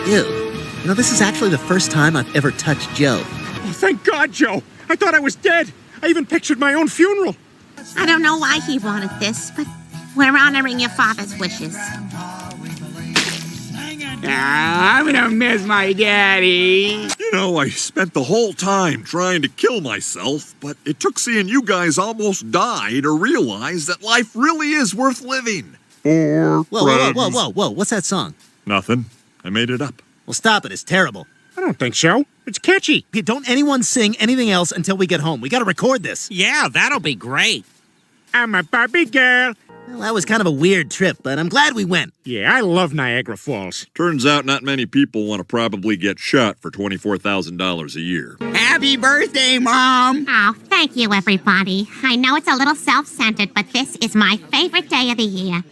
Ew. This is actually the first time I've ever touched Joe. Oh, thank God, Joe. I thought I was dead. I even pictured my own funeral. I don't know why he wanted this, but we're honoring your father's wishes. I'm gonna miss my daddy. I spent the whole time trying to kill myself, but it took seeing you guys almost die to realize that life really is worth living. Whoa, what's that song? Nothing. I made it up. Well, stop it. It's terrible. I don't think so. It's catchy. Okay, don't anyone sing anything else until we get home. We gotta record this. Yeah, that'll be great. I'm a Barbie girl. Well, that was kind of a weird trip, but I'm glad we went. Yeah, I love Niagara Falls. Turns out not many people want to probably get shot for $24,000 a year. Happy birthday, Mom. Oh, thank you, everybody. I know it's a little self-centered, but this is my favorite day of the year.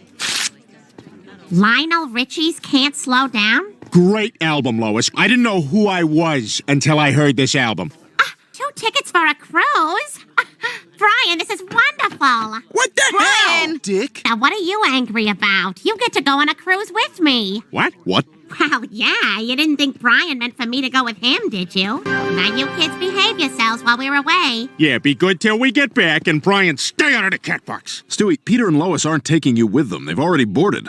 Lionel Richie's Can't Slow Down? Great album, Lois. I didn't know who I was until I heard this album. 2 tickets for a cruise? Brian, this is wonderful. What the hell? Dick? Now, what are you angry about? You get to go on a cruise with me. What? What? Well, yeah, you didn't think Brian meant for me to go with him, did you? Now you kids behave yourselves while we're away. Yeah, be good till we get back, and Brian, stay out of the cat box. Stewie, Peter and Lois aren't taking you with them. They've already boarded.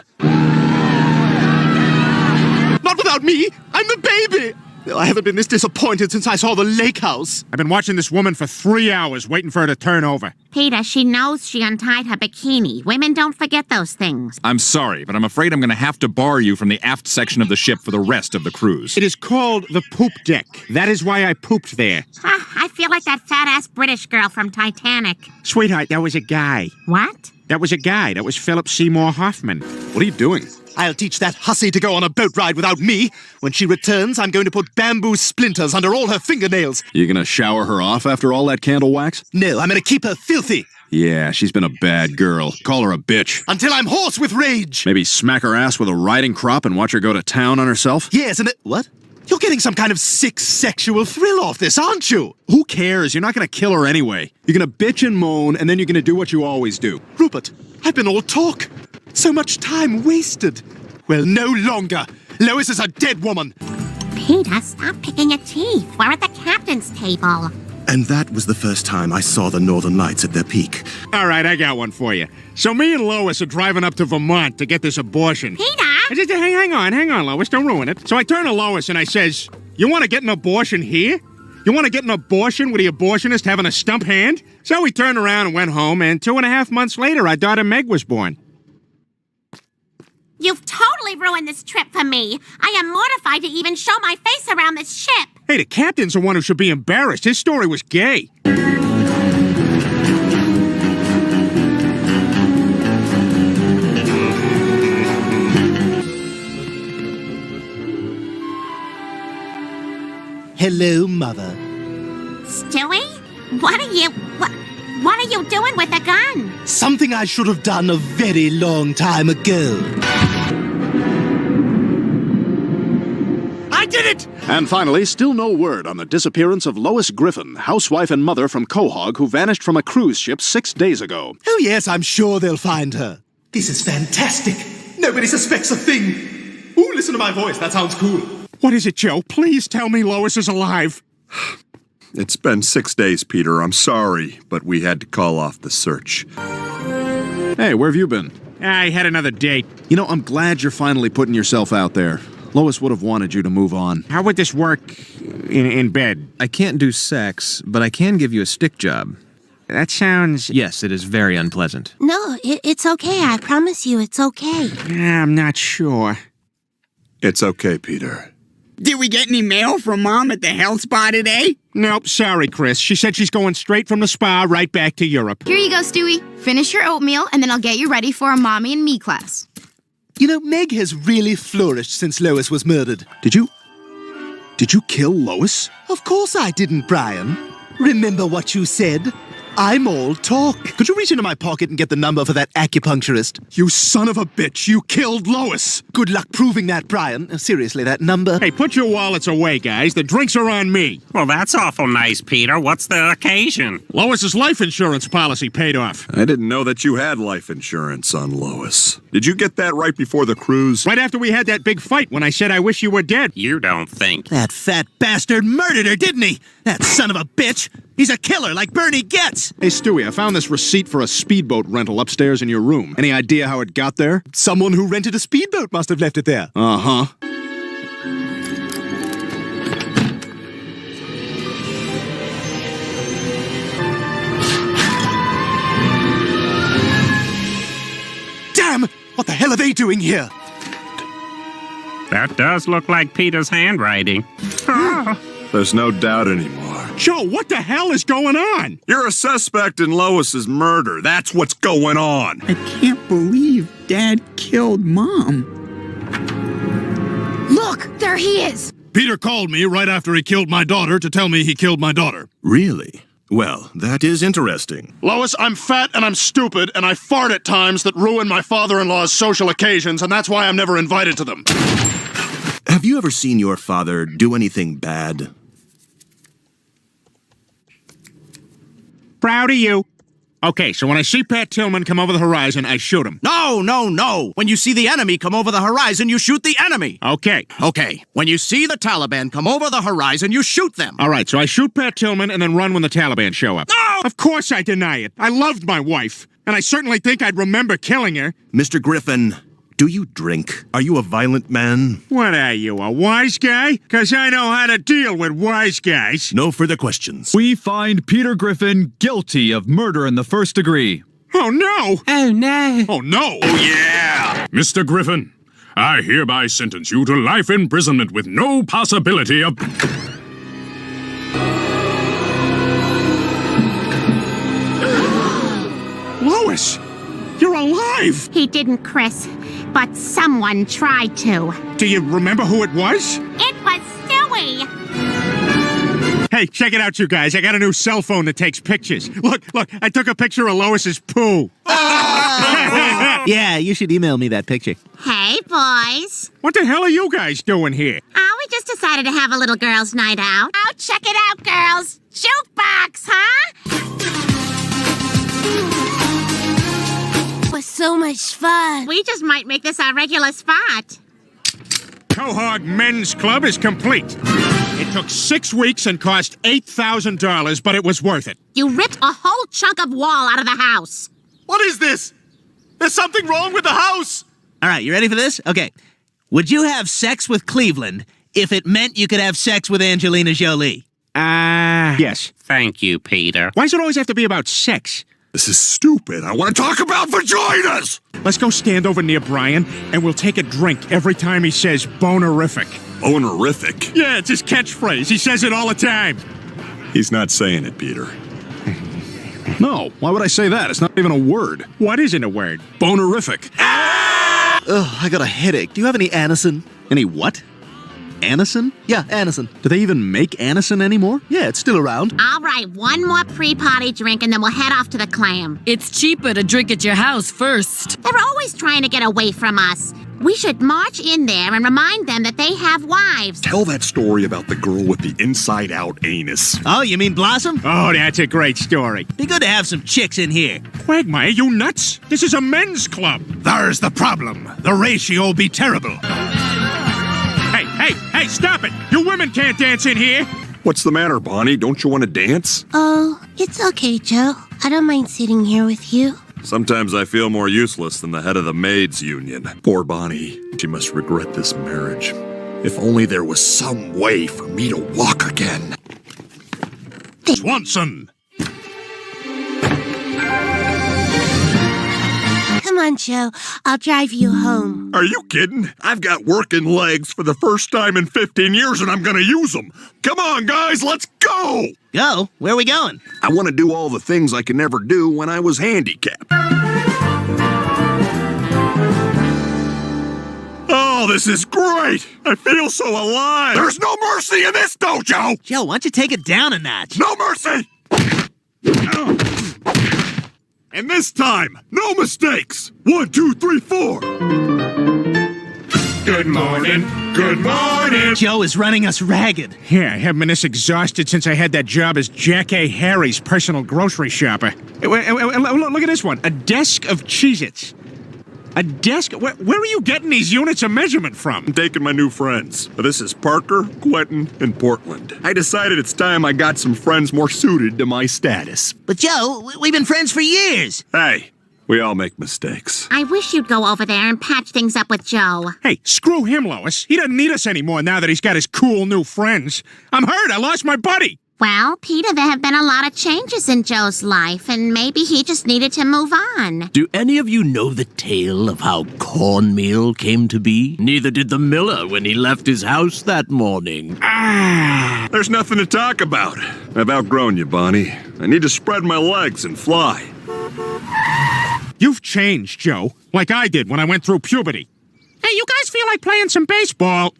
Not without me! I'm the baby! I haven't been this disappointed since I saw the lake house. I've been watching this woman for 3 hours, waiting for her to turn over. Peter, she knows she untied her bikini. Women don't forget those things. I'm sorry, but I'm afraid I'm going to have to bar you from the aft section of the ship for the rest of the cruise. It is called the poop deck. That is why I pooped there. I feel like that fat-ass British girl from Titanic. Sweetheart, that was a guy. What? That was a guy. That was Philip Seymour Hoffman. What are you doing? I'll teach that hussy to go on a boat ride without me. When she returns, I'm going to put bamboo splinters under all her fingernails. You gonna shower her off after all that candle wax? No, I'm going to keep her filthy. Yeah, she's been a bad girl. Call her a bitch. Until I'm hoarse with rage. Maybe smack her ass with a riding crop and watch her go to town on herself? Yes, and what? You're getting some kind of sick sexual thrill off this, aren't you? Who cares? You're not gonna kill her anyway. You're gonna bitch and moan, and then you're gonna do what you always do. Rupert, I've been all talk. So much time wasted. Well, no longer. Lois is a dead woman. Peter, stop picking your teeth. We're at the captain's table. And that was the first time I saw the Northern Lights at their peak. All right, I got one for you. So me and Lois are driving up to Vermont to get this abortion. Peter! Hang on, Lois. Don't ruin it. So I turn to Lois and I says, you want to get an abortion here? You want to get an abortion with the abortionist having a stump hand? So we turned around and went home, and 2.5 months later, our daughter Meg was born. You've totally ruined this trip for me. I am mortified to even show my face around this ship. Hey, the captain's the one who should be embarrassed. His story was gay. Hello, Mother. Stewie? What are you doing with a gun? Something I should have done a very long time ago. I did it! And finally, still no word on the disappearance of Lois Griffin, housewife and mother from Quahog, who vanished from a cruise ship 6 days ago. Oh yes, I'm sure they'll find her. This is fantastic. Nobody suspects a thing. Ooh, listen to my voice. That sounds cool. What is it, Joe? Please tell me Lois is alive. It's been 6 days, Peter. I'm sorry, but we had to call off the search. Hey, where have you been? I had another date. I'm glad you're finally putting yourself out there. Lois would have wanted you to move on. How would this work in bed? I can't do sex, but I can give you a stick job. That sounds... Yes, it is very unpleasant. No, it's okay. I promise you it's okay. I'm not sure. It's okay, Peter. Did we get any mail from Mom at the health spa today? Nope, sorry, Chris. She said she's going straight from the spa right back to Europe. Here you go, Stewie. Finish your oatmeal, and then I'll get you ready for a Mommy and Me class. Meg has really flourished since Lois was murdered. Did you kill Lois? Of course I didn't, Brian. Remember what you said? I'm all talk. Could you reach into my pocket and get the number for that acupuncturist? You son of a bitch, you killed Lois! Good luck proving that, Brian. Seriously, that number? Hey, put your wallets away, guys. The drinks are on me. Well, that's awful nice, Peter. What's the occasion? Lois's life insurance policy paid off. I didn't know that you had life insurance on Lois. Did you get that right before the cruise? Right after we had that big fight when I said I wish you were dead. You don't think. That fat bastard murdered her, didn't he? That son of a bitch. He's a killer like Bernie Getz. Hey, Stewie, I found this receipt for a speedboat rental upstairs in your room. Any idea how it got there? Someone who rented a speedboat must have left it there. Uh-huh. Damn! What the hell are they doing here? That does look like Peter's handwriting. There's no doubt anymore. Joe, what the hell is going on? You're a suspect in Lois's murder. That's what's going on. I can't believe Dad killed Mom. Look, there he is. Peter called me right after he killed my daughter to tell me he killed my daughter. Really? Well, that is interesting. Lois, I'm fat and I'm stupid, and I fart at times that ruin my father-in-law's social occasions, and that's why I'm never invited to them. Have you ever seen your father do anything bad? Proud of you. Okay, so when I see Pat Tillman come over the horizon, I shoot him. No, no, no. When you see the enemy come over the horizon, you shoot the enemy. Okay. Okay. When you see the Taliban come over the horizon, you shoot them. All right, so I shoot Pat Tillman and then run when the Taliban show up. No! Of course I deny it. I loved my wife, and I certainly think I'd remember killing her. Mr. Griffin, do you drink? Are you a violent man? What are you, a wise guy? 'Cause I know how to deal with wise guys. No further questions. We find Peter Griffin guilty of murder in the first degree. Oh, no! Oh, no. Oh, no! Oh, yeah! Mr. Griffin, I hereby sentence you to life imprisonment with no possibility of... Lois! You're alive! He didn't, Chris, but someone tried to. Do you remember who it was? It was Stewie! Hey, check it out, you guys. I got a new cell phone that takes pictures. Look, I took a picture of Lois's poo. Yeah, you should email me that picture. Hey, boys. What the hell are you guys doing here? Oh, we just decided to have a little girls' night out. Oh, check it out, girls. Jukebox, huh? It was so much fun. We just might make this our regular spot. Quahog Men's Club is complete. It took 6 weeks and cost $8,000, but it was worth it. You ripped a whole chunk of wall out of the house. What is this? There's something wrong with the house! All right, you ready for this? Okay. Would you have sex with Cleveland if it meant you could have sex with Angelina Jolie? Yes. Thank you, Peter. Why does it always have to be about sex? This is stupid. I want to talk about vaginas! Let's go stand over near Brian, and we'll take a drink every time he says bonerific. Bonerific? Yeah, it's his catchphrase. He says it all the time. He's not saying it, Peter. No, why would I say that? It's not even a word. What isn't a word? Bonerific. Ugh, I got a headache. Do you have any Anison? Any what? Anison? Yeah, Anison. Do they even make Anison anymore? Yeah, it's still around. All right, one more pre-party drink, and then we'll head off to the clam. It's cheaper to drink at your house first. They're always trying to get away from us. We should march in there and remind them that they have wives. Tell that story about the girl with the inside-out anus. Oh, you mean Blossom? Oh, that's a great story. Be good to have some chicks in here. Quagmire, you nuts? This is a men's club. There's the problem. The ratio'll be terrible. Hey, stop it! You women can't dance in here! What's the matter, Bonnie? Don't you want to dance? Oh, it's okay, Joe. I don't mind sitting here with you. Sometimes I feel more useless than the head of the maids' union. Poor Bonnie. She must regret this marriage. If only there was some way for me to walk again. Swanson! Come on, Joe. I'll drive you home. Are you kidding? I've got working legs for the first time in 15 years and I'm gonna use them. Come on, guys, let's go! Go? Where are we going? I want to do all the things I could never do when I was handicapped. Oh, this is great! I feel so alive! There's no mercy in this dojo! Joe, why don't you take it down a notch? No mercy! And this time, no mistakes. 1, 2, 3, 4. Good morning. Good morning. Joe is running us ragged. Yeah, I haven't been this exhausted since I had that job as Jack A. Harry's personal grocery shopper. Look at this one. A desk of Cheez-Its. A desk? Where are you getting these units of measurement from? I'm taking my new friends. This is Parker, Quentin, and Portland. I decided it's time I got some friends more suited to my status. But Joe, we've been friends for years. Hey, we all make mistakes. I wish you'd go over there and patch things up with Joe. Hey, screw him, Lois. He doesn't need us anymore now that he's got his cool new friends. I'm hurt. I lost my buddy. Well, Peter, there have been a lot of changes in Joe's life, and maybe he just needed to move on. Do any of you know the tale of how cornmeal came to be? Neither did the miller when he left his house that morning. There's nothing to talk about. I've outgrown you, Bonnie. I need to spread my legs and fly. You've changed, Joe, like I did when I went through puberty. Hey, you guys feel like playing some baseball?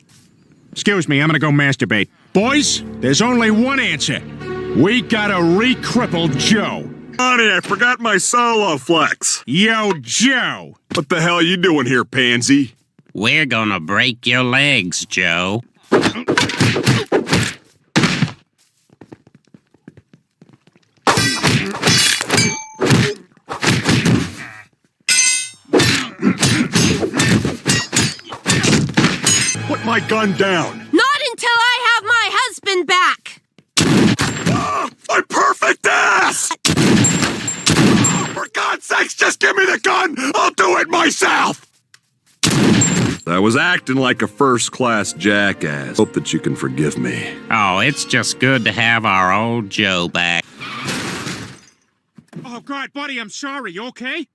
Excuse me, I'm gonna go masturbate. Boys, there's only one answer. We gotta re-cripple Joe. Bonnie, I forgot my solo flex. Yo, Joe. What the hell you doing here, pansy? We're gonna break your legs, Joe. Put my gun down. Not until I have my husband back! My perfect ass! For God's sakes, just give me the gun! I'll do it myself! I was acting like a first-class jackass. Hope that you can forgive me. Oh, it's just good to have our old Joe back. Oh, God, buddy, I'm sorry. You okay?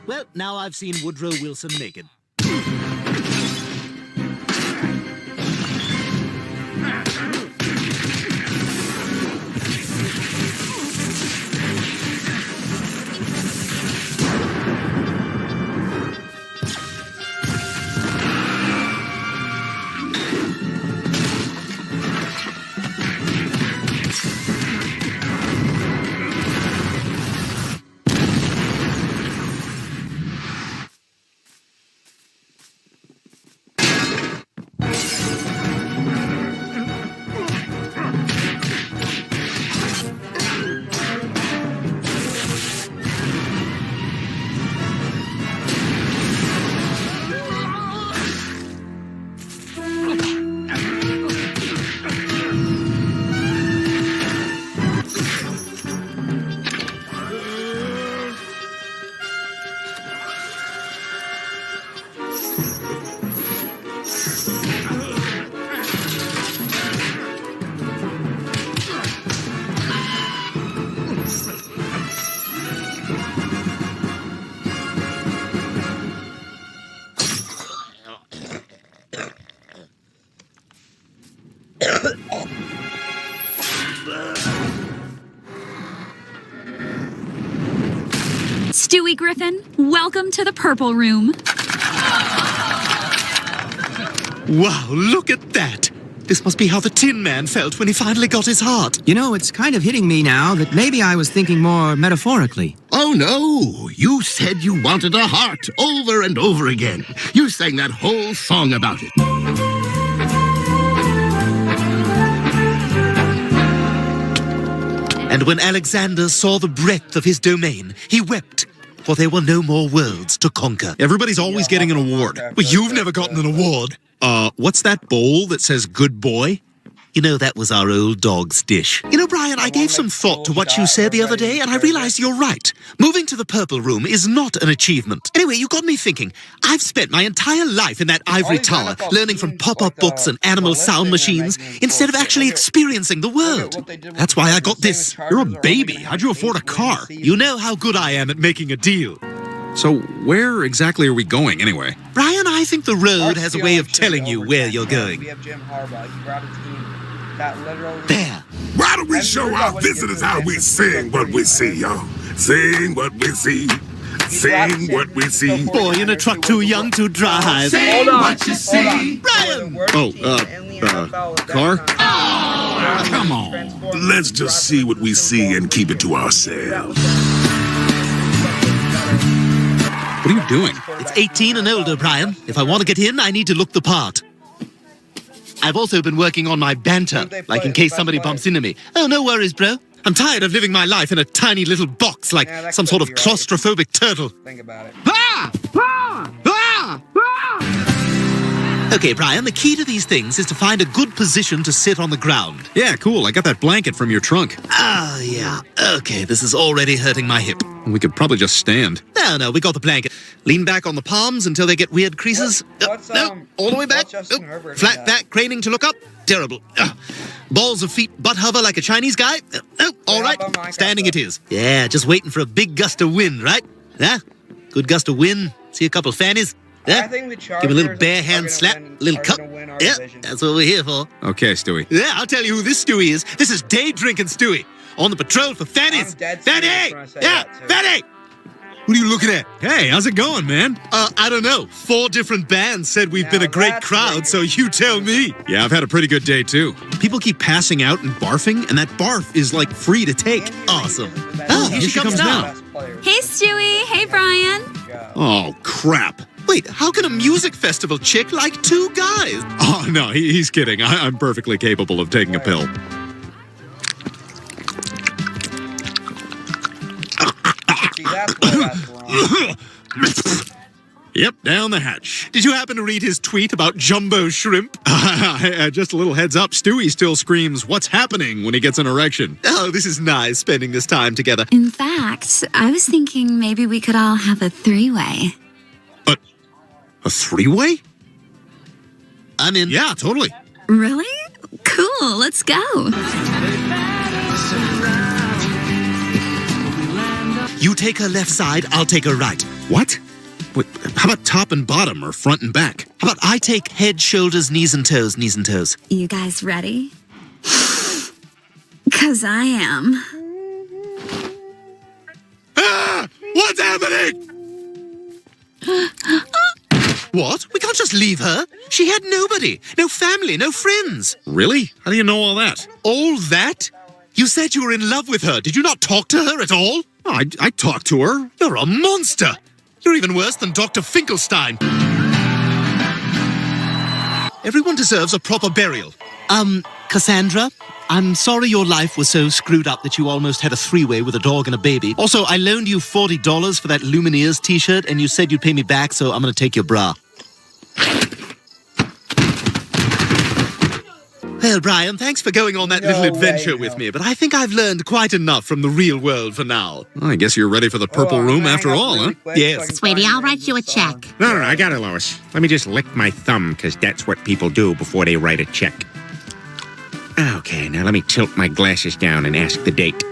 Well, now I've seen Woodrow Wilson naked. Stewie Griffin, welcome to the Purple Room. Wow, look at that! This must be how the Tin Man felt when he finally got his heart. You know, it's kind of hitting me now that maybe I was thinking more metaphorically. Oh, no. You said you wanted a heart over and over again. You sang that whole song about it. And when Alexander saw the breadth of his domain, he wept, for there were no more worlds to conquer. Everybody's always getting an award. Well, you've never gotten an award. What's that bowl that says good boy? You know, that was our old dog's dish. You know, Brian, I gave some thought to what you said the other day, and I realized you're right. Moving to the Purple Room is not an achievement. Anyway, you got me thinking. I've spent my entire life in that ivory tower, learning from pop-up books and animal sound machines, instead of actually experiencing the world. That's why I got this. You're a baby. How'd you afford a car? You know how good I am at making a deal. So where exactly are we going, anyway? Brian, I think the road has a way of telling you where you're going. We have Jim Harbaugh. He brought a team There. Why don't we show our visitors how we sing what we see, yo? Sing what we see. Sing what we see. Boy in a truck too young to drive. Sing what you see. Brian! Car? Come on. Let's just see what we see and keep it to ourselves. What are you doing? It's 18 and older, Brian. If I want to get in, I need to look the part. I've also been working on my banter, like in case somebody bumps into me. Oh, no worries, bro. I'm tired of living my life in a tiny little box like some sort of claustrophobic turtle. Think about it. Ah! Ah! Ah! Ah! Okay, Brian, the key to these things is to find a good position to sit on the ground. Yeah, cool. I got that blanket from your trunk. Ah, yeah. Okay, this is already hurting my hip. We could probably just stand. No, we got the blanket. Lean back on the palms until they get weird creases. No, all the way back. Flat back, craning to look up. Terrible. Balls of feet, butt hover like a Chinese guy. All right. Standing it is. Yeah, just waiting for a big gust of wind, right? Yeah? Good gust of wind. See a couple of fannies. Yeah? Give a little bare hand slap, little cup. Yeah, that's what we're here for. Okay, Stewie. Yeah, I'll tell you who this Stewie is. This is day drinking Stewie. On the patrol for fannies. Fanny! Yeah, Fanny! What are you looking at? Hey, how's it going, man? I don't know. 4 different bands said we've been a great crowd, so you tell me. Yeah, I've had a pretty good day, too. People keep passing out and barfing, and that barf is, like, free to take. Awesome. Oh, here she comes now. Hey, Stewie. Hey, Brian. Oh, crap. Wait, how can a music festival chick like 2 guys? Oh, no, he's kidding. I'm perfectly capable of taking a pill. See, that's where that's wrong. Yep, down the hatch. Did you happen to read his tweet about jumbo shrimp? Just a little heads up, Stewie still screams, "What's happening?" when he gets an erection. Oh, this is nice, spending this time together. In fact, I was thinking maybe we could all have a 3-way. A 3-way? I'm in. Yeah, totally. Really? Cool, let's go. You take her left side, I'll take her right. What? Wait, how about top and bottom or front and back? How about I take head, shoulders, knees and toes, knees and toes? You guys ready? 'Cause I am. Ah! What's happening? What? We can't just leave her. She had nobody. No family, no friends. Really? How do you know all that? All that? You said you were in love with her. Did you not talk to her at all? Oh, I talked to her. You're a monster. You're even worse than Dr. Finkelstein. Everyone deserves a proper burial. Cassandra, I'm sorry your life was so screwed up that you almost had a 3-way with a dog and a baby. Also, I loaned you $40 for that Lumineers t-shirt, and you said you'd pay me back, so I'm gonna take your bra. Well, Brian, thanks for going on that little adventure with me, but I think I've learned quite enough from the real world for now. Well, I guess you're ready for the purple room after all, huh? Yes. Sweetie, I'll write you a check. No, I got it, Lois. Let me just lick my thumb, because that's what people do before they write a check. Okay, now let me tilt my glasses down and ask the date.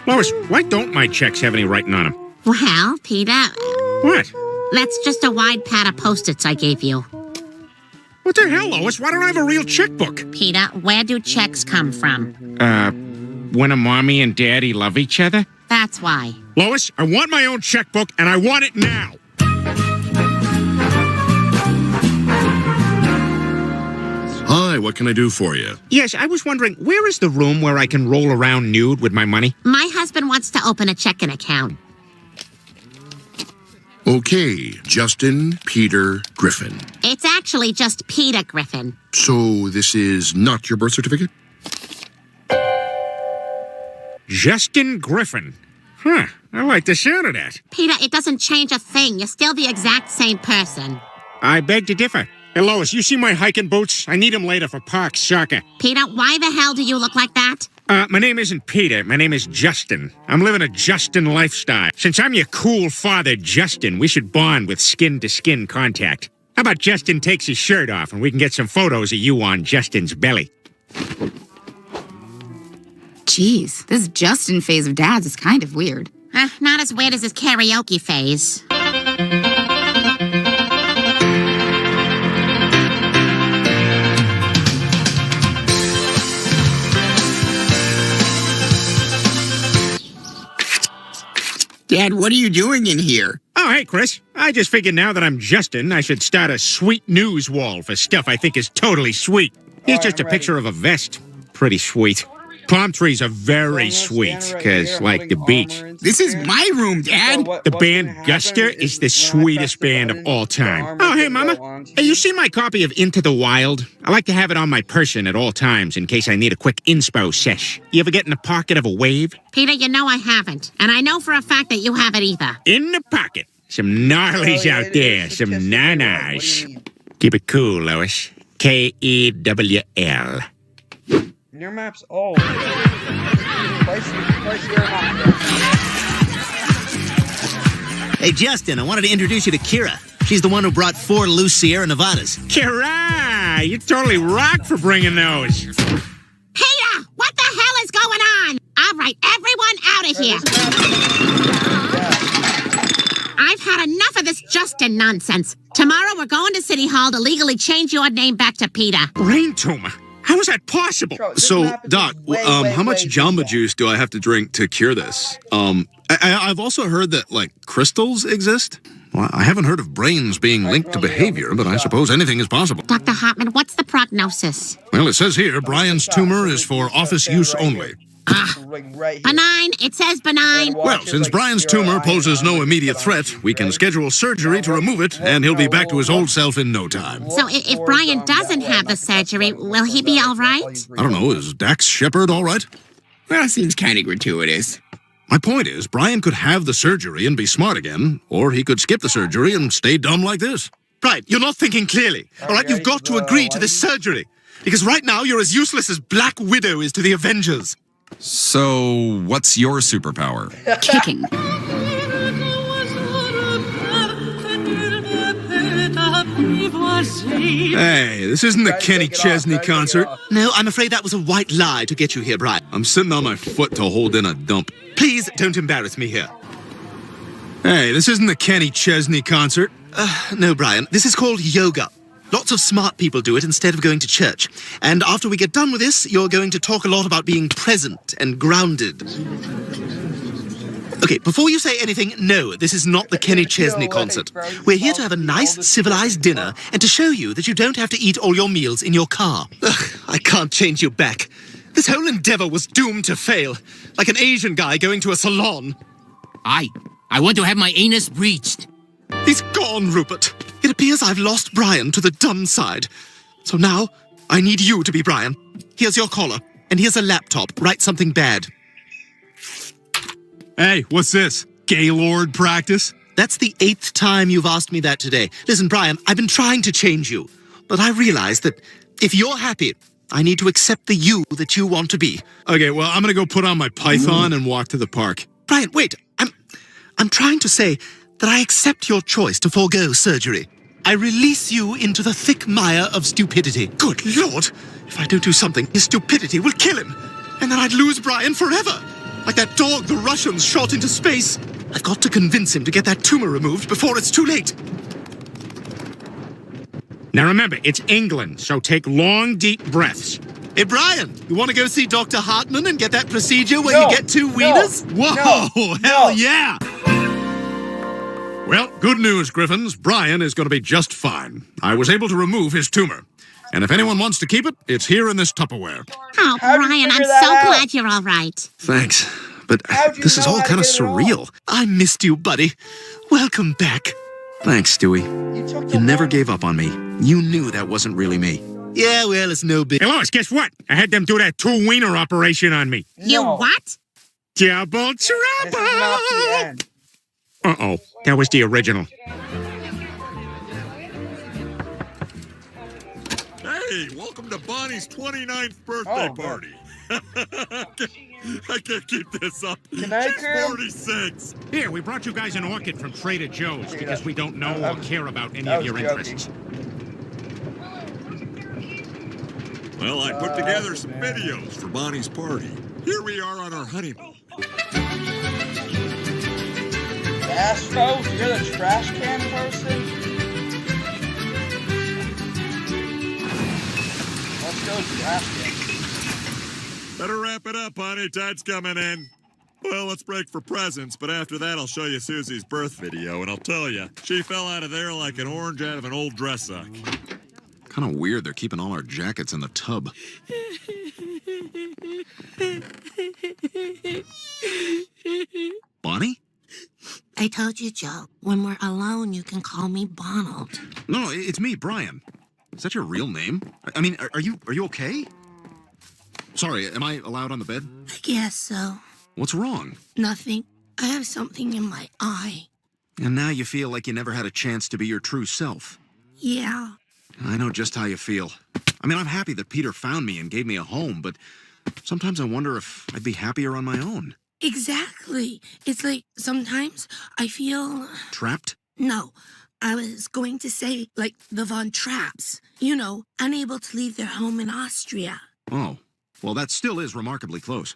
Lois, why don't my checks have any writing on them? Well, Peter, What? that's just a wide pad of Post-its I gave you. What the hell, Lois? Why don't I have a real checkbook? Peter, where do checks come from? When a mommy and daddy love each other? That's why. Lois, I want my own checkbook, and I want it now. Hi, what can I do for you? Yes, I was wondering, where is the room where I can roll around nude with my money? My husband wants to open a checking account. Okay, Justin Peter Griffin. It's actually just Peter Griffin. So this is not your birth certificate? Justin Griffin. Huh, I like the sound of that. Peter, it doesn't change a thing. You're still the exact same person. I beg to differ. Hey, Lois, you see my hiking boots? I need them later for park soccer. Peter, why the hell do you look like that? My name isn't Peter. My name is Justin. I'm living a Justin lifestyle. Since I'm your cool father, Justin, we should bond with skin-to-skin contact. How about Justin takes his shirt off and we can get some photos of you on Justin's belly? Jeez, this Justin phase of Dad's is kind of weird. Not as weird as his karaoke phase. Dad, what are you doing in here? Oh, hey, Chris. I just figured now that I'm Justin, I should start a sweet news wall for stuff I think is totally sweet. Here's just a picture of a vest. Pretty sweet. Palm trees are very sweet, because, like the beach. This is my room, Dad. The band Guster is the sweetest band of all time. Oh, hey, Mama. Hey, you see my copy of Into the Wild? I like to have it on my person at all times in case I need a quick inspo sesh. You ever get in the pocket of a wave? Peter, you know I haven't. And I know for a fact that you haven't either. In the pocket. Some gnarlies out there. Some nanas. Keep it cool, Lois. K-E-W-L. Your map's old. Place your map. Hey, Justin, I wanted to introduce you to Kira. She's the one who brought 4 loose Sierra Nevadas. Kira! You totally rock for bringing those. Peter! What the hell is going on? All right, everyone out of here. I've had enough of this Justin nonsense. Tomorrow we're going to City Hall to legally change your name back to Peter. Brain tumor? How is that possible? So, Doc, how much Jamba Juice do I have to drink to cure this? I've also heard that, like, crystals exist. Well, I haven't heard of brains being linked to behavior, but I suppose anything is possible. Dr. Hartman, what's the prognosis? Well, it says here, Brian's tumor is for office use only. Benign. It says benign. Well, since Brian's tumor poses no immediate threat, we can schedule surgery to remove it, and he'll be back to his old self in no time. So if Brian doesn't have the surgery, will he be all right? I don't know, is Dax Shepard all right? Well, seems kind of gratuitous. My point is, Brian could have the surgery and be smart again, or he could skip the surgery and stay dumb like this. Brian, you're not thinking clearly. All right, you've got to agree to this surgery. Because right now, you're as useless as Black Widow is to the Avengers. So, what's your superpower? Kicking. Hey, this isn't the Kenny Chesney concert. No, I'm afraid that was a white lie to get you here, Brian. I'm sitting on my foot to hold in a dump. Please don't embarrass me here. Hey, this isn't the Kenny Chesney concert. No, Brian, this is called yoga. Lots of smart people do it instead of going to church. And after we get done with this, you're going to talk a lot about being present and grounded. Okay, before you say anything, no, this is not the Kenny Chesney concert. We're here to have a nice, civilized dinner and to show you that you don't have to eat all your meals in your car. Ugh, I can't change you back. This whole endeavor was doomed to fail, like an Asian guy going to a salon. I want to have my anus breached. He's gone, Rupert. It appears I've lost Brian to the dumb side. So now, I need you to be Brian. Here's your collar, and here's a laptop. Write something bad. Hey, what's this? Gaylord practice? That's the 8th time you've asked me that today. Listen, Brian, I've been trying to change you. But I realize that if you're happy, I need to accept the you that you want to be. Okay, well, I'm gonna go put on my python and walk to the park. Brian, wait. I'm trying to say that I accept your choice to forego surgery. I release you into the thick mire of stupidity. Good Lord! If I don't do something, his stupidity will kill him. And then I'd lose Brian forever. Like that dog the Russians shot into space. I've got to convince him to get that tumor removed before it's too late. Now remember, it's England, so take long, deep breaths. Hey, Brian, you want to go see Dr. Hartman and get that procedure where you get 2 wieners? Whoa, hell yeah! Well, good news, Griffins. Brian is going to be just fine. I was able to remove his tumor. And if anyone wants to keep it, it's here in this Tupperware. Oh, Brian, I'm so glad you're all right. Thanks. But this is all kind of surreal. I missed you, buddy. Welcome back. Thanks, Stewie. You never gave up on me. You knew that wasn't really me. Yeah, well, it's no big... Hey, Lois, guess what? I had them do that 2-wiener operation on me. You what? Double trouble! Uh-oh, that was the original. Hey, welcome to Bonnie's 29th birthday party. I can't keep this up. She's 46. Here, we brought you guys an orchid from Trader Joe's because we don't know or care about any of your interests. Well, I put together some videos for Bonnie's party. Here we are on our honeymoon. Astro, you're the trash can person? Let's go trash can. Better wrap it up, honey. Tide's coming in. Well, let's break for presents, but after that I'll show you Susie's birth video, and I'll tell you, she fell out of there like an orange out of an old dress sock. Kind of weird they're keeping all our jackets in the tub. Bonnie? I told you, Joe, when we're alone, you can call me Bonald. No, it's me, Brian. Is that your real name? I mean, are you okay? Sorry, am I allowed on the bed? I guess so. What's wrong? Nothing. I have something in my eye. And now you feel like you never had a chance to be your true self. Yeah. I know just how you feel. I mean, I'm happy that Peter found me and gave me a home, but sometimes I wonder if I'd be happier on my own. Exactly. It's like sometimes I feel... Trapped? No. I was going to say, like the Von Trapps. You know, unable to leave their home in Austria. Oh, well, that still is remarkably close.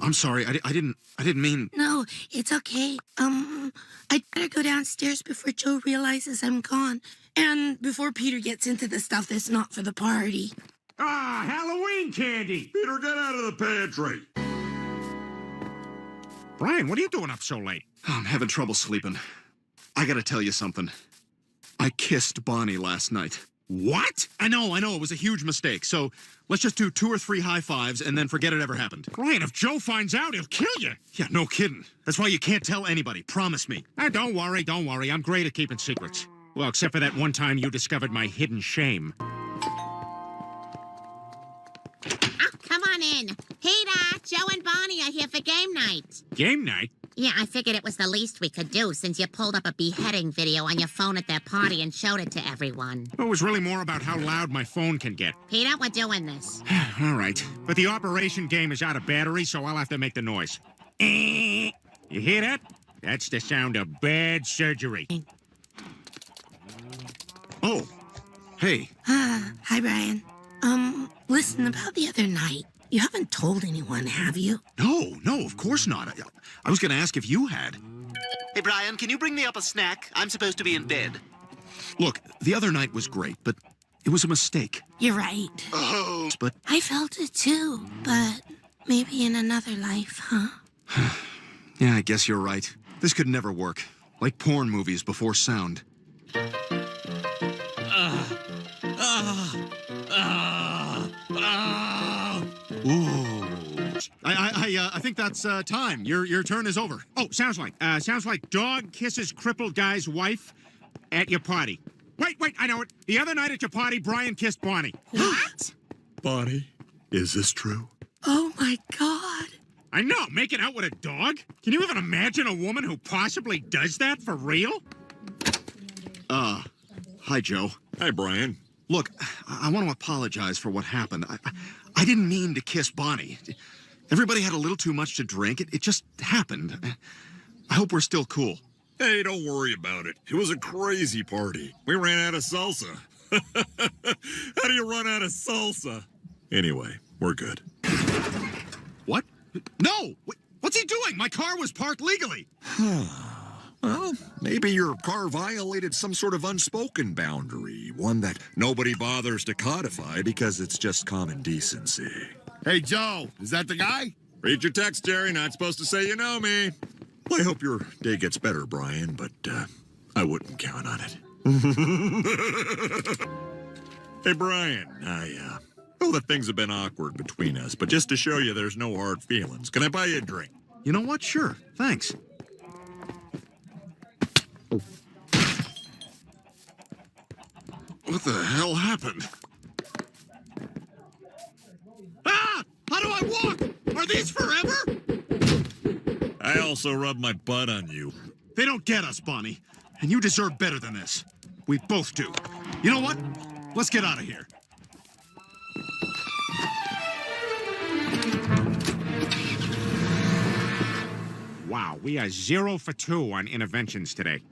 I'm sorry. I didn't mean... No, it's okay. I'd better go downstairs before Joe realizes I'm gone. And before Peter gets into the stuff that's not for the party. Ah, Halloween candy! Peter, get out of the pantry! Brian, what are you doing up so late? I'm having trouble sleeping. I gotta tell you something. I kissed Bonnie last night. What? I know, it was a huge mistake. So let's just do 2 or 3 high fives and then forget it ever happened. Brian, if Joe finds out, he'll kill you. Yeah, no kidding. That's why you can't tell anybody. Promise me. Don't worry. I'm great at keeping secrets. Well, except for that one time you discovered my hidden shame. Come on in. Peter, Joe and Bonnie are here for game night. Game night? Yeah, I figured it was the least we could do since you pulled up a beheading video on your phone at their party and showed it to everyone. It was really more about how loud my phone can get. Peter, we're doing this. All right. But the operation game is out of battery, so I'll have to make the noise. You hear that? That's the sound of bad surgery. Oh, hey. Hi, Brian. Listen, about the other night. You haven't told anyone, have you? No, of course not. I was going to ask if you had. Hey, Brian, can you bring me up a snack? I'm supposed to be in bed. Look, the other night was great, but it was a mistake. You're right. Oh, but... I felt it too, but maybe in another life, huh? Yeah, I guess you're right. This could never work. Like porn movies before sound. Ooh. I think that's time. Your turn is over. Oh, sounds like dog kisses crippled guy's wife at your party. Wait, I know it. The other night at your party, Brian kissed Bonnie. What? Bonnie, is this true? Oh my God. I know, making out with a dog? Can you even imagine a woman who possibly does that for real? Hi, Joe. Hi, Brian. Look, I want to apologize for what happened. I didn't mean to kiss Bonnie. Everybody had a little too much to drink. It just happened. I hope we're still cool. Hey, don't worry about it. It was a crazy party. We ran out of salsa. How do you run out of salsa? Anyway, we're good. What? No! What's he doing? My car was parked legally. Well, maybe your car violated some sort of unspoken boundary, one that nobody bothers to codify because it's just common decency. Hey, Joe, is that the guy? Read your text, Jerry. Not supposed to say you know me. I hope your day gets better, Brian, but I wouldn't count on it. Hey, Brian, I know that things have been awkward between us, but just to show you there's no hard feelings, can I buy you a drink? You know what? Sure. Thanks. What the hell happened? Ah! How do I walk? Are these forever? I also rubbed my butt on you. They don't get us, Bonnie. And you deserve better than this. We both do. You know what? Let's get out of here. Wow, we are 0 for 2 on interventions today.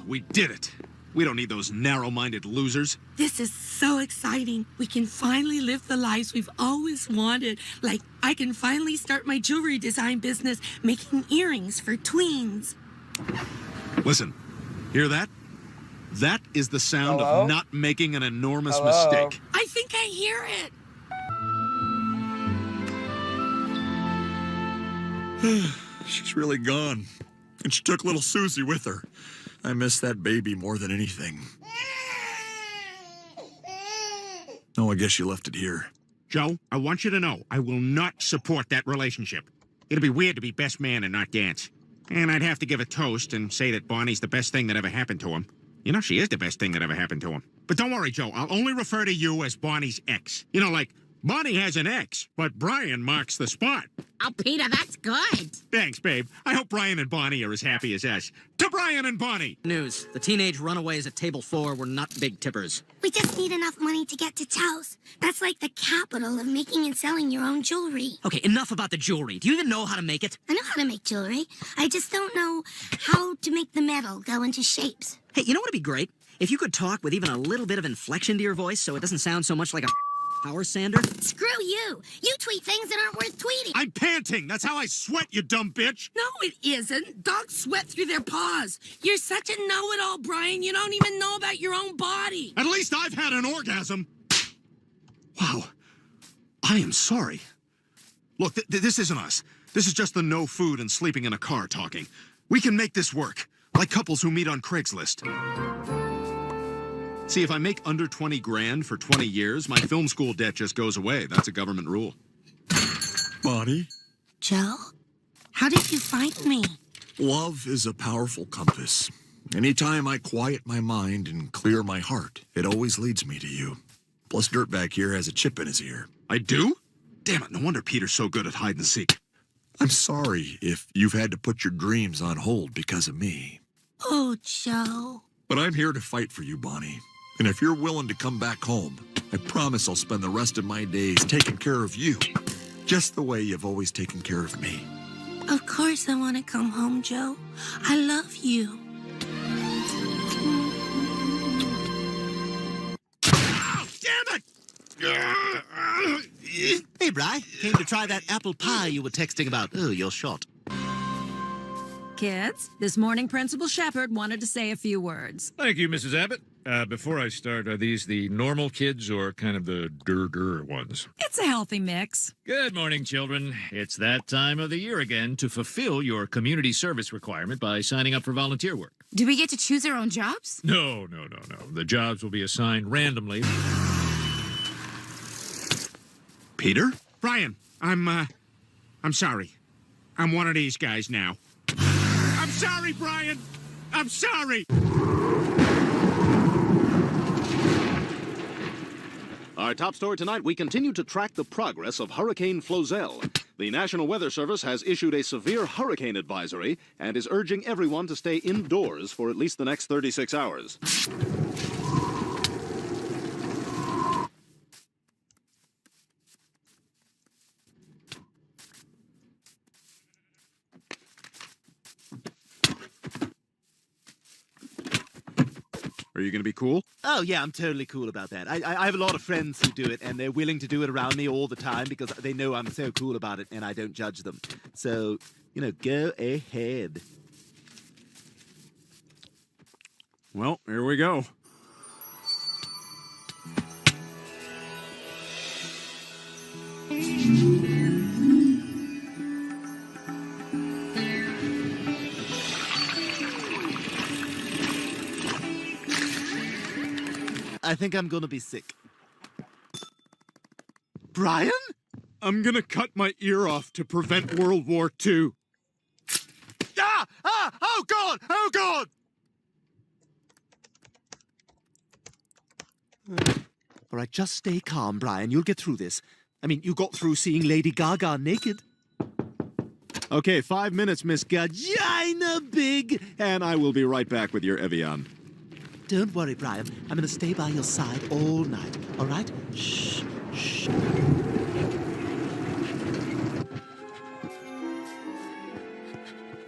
We did it. We don't need those narrow-minded losers. This is so exciting. We can finally live the lives we've always wanted. Like, I can finally start my jewelry design business making earrings for tweens. Listen, hear that? That is the sound Hello? of not making an enormous Hello? mistake. I think I hear it. She's really gone. And she took little Susie with her. I miss that baby more than anything. Oh, I guess she left it here. Joe, I want you to know I will not support that relationship. It'd be weird to be best man and not dance. And I'd have to give a toast and say that Bonnie's the best thing that ever happened to him. You know, she is the best thing that ever happened to him. But don't worry, Joe. I'll only refer to you as Bonnie's ex. You know, like, Bonnie has an ex, but Brian marks the spot. Oh, Peter, that's good. Thanks, babe. I hope Brian and Bonnie are as happy as us. To Brian and Bonnie! News. The teenage runaways at table 4 were not big tippers. We just need enough money to get to Taos. That's like the capital of making and selling your own jewelry. Okay, enough about the jewelry. Do you even know how to make it? I know how to make jewelry. I just don't know how to make the metal go into shapes. Hey, you know what would be great? If you could talk with even a little bit of inflection to your voice so it doesn't sound so much like a power sander. Screw you. You tweet things that aren't worth tweeting. I'm panting. That's how I sweat, you dumb bitch. No, it isn't. Dogs sweat through their paws. You're such a know-it-all, Brian. You don't even know about your own body. At least I've had an orgasm. Wow. I am sorry. Look, this isn't us. This is just the no food and sleeping in a car talking. We can make this work, like couples who meet on Craigslist. See, if I make under 20 grand for 20 years, my film school debt just goes away. That's a government rule. Bonnie? Joe? How did you find me? Love is a powerful compass. Anytime I quiet my mind and clear my heart, it always leads me to you. Plus, Dirtbag here has a chip in his ear. I do? Damn it, no wonder Peter's so good at hide and seek. I'm sorry if you've had to put your dreams on hold because of me. Oh, Joe. But I'm here to fight for you, Bonnie. And if you're willing to come back home, I promise I'll spend the rest of my days taking care of you. Just the way you've always taken care of me. Of course I want to come home, Joe. I love you. Oh, damn it! Hey, Bri. Came to try that apple pie you were texting about. Oh, you're shot. Kids, this morning Principal Shepard wanted to say a few words. Thank you, Mrs. Abbott. Before I start, are these the normal kids or kind of the ones? It's a healthy mix. Good morning, children. It's that time of the year again to fulfill your community service requirement by signing up for volunteer work. Do we get to choose our own jobs? No. The jobs will be assigned randomly. Peter? Brian, I'm sorry. I'm one of these guys now. I'm sorry, Brian. I'm sorry. Our top story tonight, we continue to track the progress of Hurricane Flozell. The National Weather Service has issued a severe hurricane advisory and is urging everyone to stay indoors for at least the next 36 hours. Are you going to be cool? Oh, yeah, I'm totally cool about that. I have a lot of friends who do it, and they're willing to do it around me all the time because they know I'm so cool about it and I don't judge them. So, go ahead. Well, here we go. I think I'm gonna be sick. Brian? I'm gonna cut my ear off to prevent World War II. Oh God! Oh God! All right, just stay calm, Brian. You'll get through this. I mean, you got through seeing Lady Gaga naked. Okay, 5 minutes, Miss Gagina Big, and I will be right back with your Evian. Don't worry, Brian. I'm gonna stay by your side all night, all right? Shh, shh.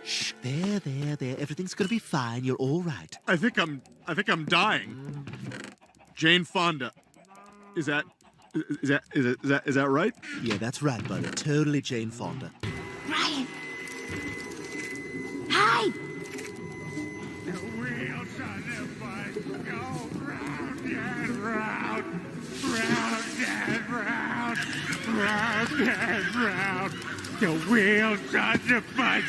Shh, there. Everything's gonna be fine. You're all right. I think I'm dying. Jane Fonda. Is that right? Yeah, that's right, buddy. Totally Jane Fonda. Brian! Hi! round and round, round and round, round and round. The wheels on the bus.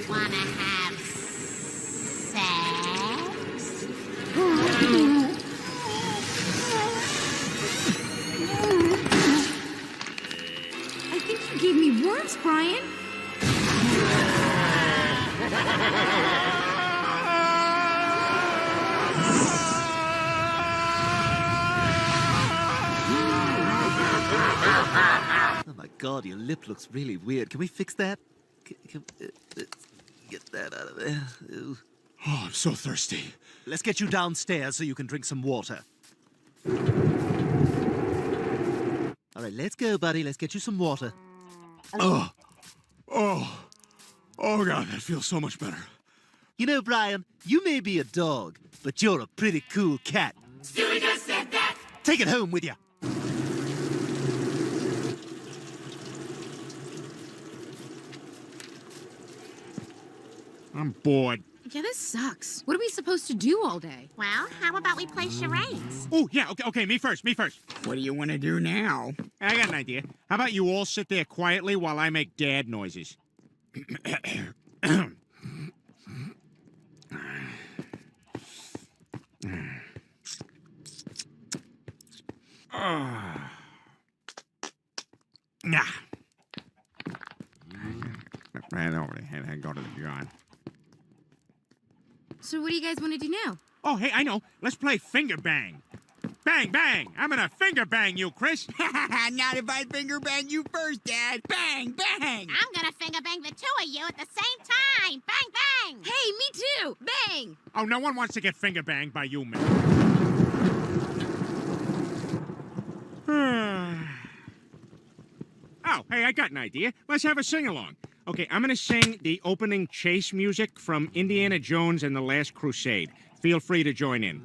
Wanna have sex? I think you gave me worms, Brian. Oh my god, your lip looks really weird. Can we fix that? Get that out of there. Ew. Oh, I'm so thirsty. Let's get you downstairs so you can drink some water. All right, let's go, buddy. Let's get you some water. Oh God, that feels so much better. You know, Brian, you may be a dog, but you're a pretty cool cat. Stewie just said that. Take it home with you. I'm bored. Yeah, this sucks. What are we supposed to do all day? Well, how about we play charades? Oh, yeah, okay, me first. What do you want to do now? I got an idea. How about you all sit there quietly while I make dad noises? Right over there and go to the John. So what do you guys want to do now? Oh, hey, I know. Let's play finger bang. Bang, bang! I'm gonna finger bang you, Chris. Not if I finger bang you first, Dad. Bang, bang! I'm gonna finger bang the two of you at the same time. Bang, bang! Hey, me too! Bang! Oh, no one wants to get finger banged by you, man. Oh, hey, I got an idea. Let's have a sing-along. Okay, I'm gonna sing the opening chase music from Indiana Jones and the Last Crusade. Feel free to join in.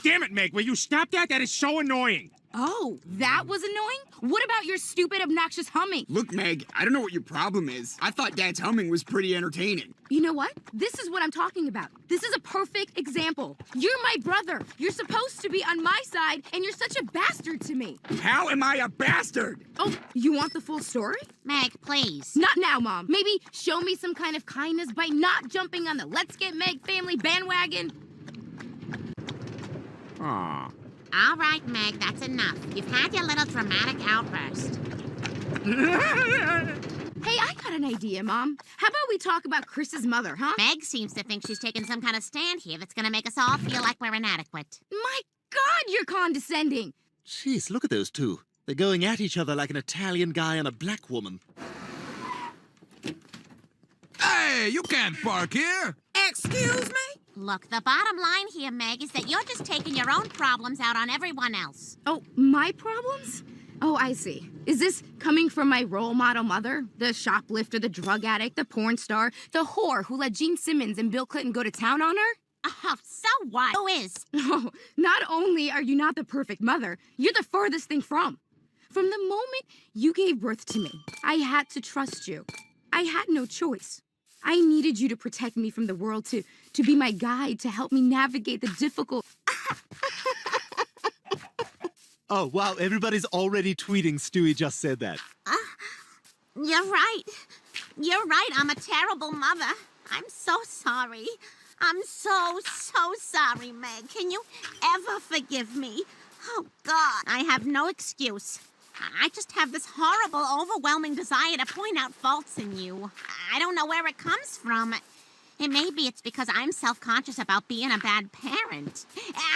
Damn it, Meg, will you stop that? That is so annoying. Oh, that was annoying? What about your stupid, obnoxious humming? Look, Meg, I don't know what your problem is. I thought Dad's humming was pretty entertaining. You know what? This is what I'm talking about. This is a perfect example. You're my brother. You're supposed to be on my side, and you're such a bastard to me. How am I a bastard? Oh, you want the full story? Meg, please. Not now, Mom. Maybe show me some kind of kindness by not jumping on the Let's Get Meg family bandwagon. Aw. All right, Meg, that's enough. You've had your little dramatic outburst. Hey, I got an idea, Mom. How about we talk about Chris's mother, huh? Meg seems to think she's taken some kind of stand here that's gonna make us all feel like we're inadequate. My God, you're condescending. Jeez, look at those two. They're going at each other like an Italian guy and a black woman. Hey, you can't park here. Excuse me? Look, the bottom line here, Meg, is that you're just taking your own problems out on everyone else. Oh, my problems? Oh, I see. Is this coming from my role model mother? The shoplifter, the drug addict, the porn star, the whore who let Gene Simmons and Bill Clinton go to town on her? Oh, so what? Who is? Oh, not only are you not the perfect mother, you're the furthest thing from. From the moment you gave birth to me, I had to trust you. I had no choice. I needed you to protect me from the world, to be my guide, to help me navigate the difficult... Oh, wow, everybody's already tweeting Stewie just said that. You're right. You're right. I'm a terrible mother. I'm so sorry. I'm so sorry, Meg. Can you ever forgive me? Oh, God. I have no excuse. I just have this horrible, overwhelming desire to point out faults in you. I don't know where it comes from. And maybe it's because I'm self-conscious about being a bad parent.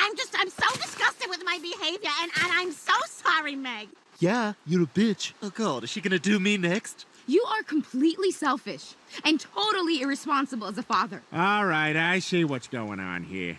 I'm so disgusted with my behavior, and I'm so sorry, Meg. Yeah, you're a bitch. Oh, God, is she gonna do me next? You are completely selfish and totally irresponsible as a father. All right, I see what's going on here.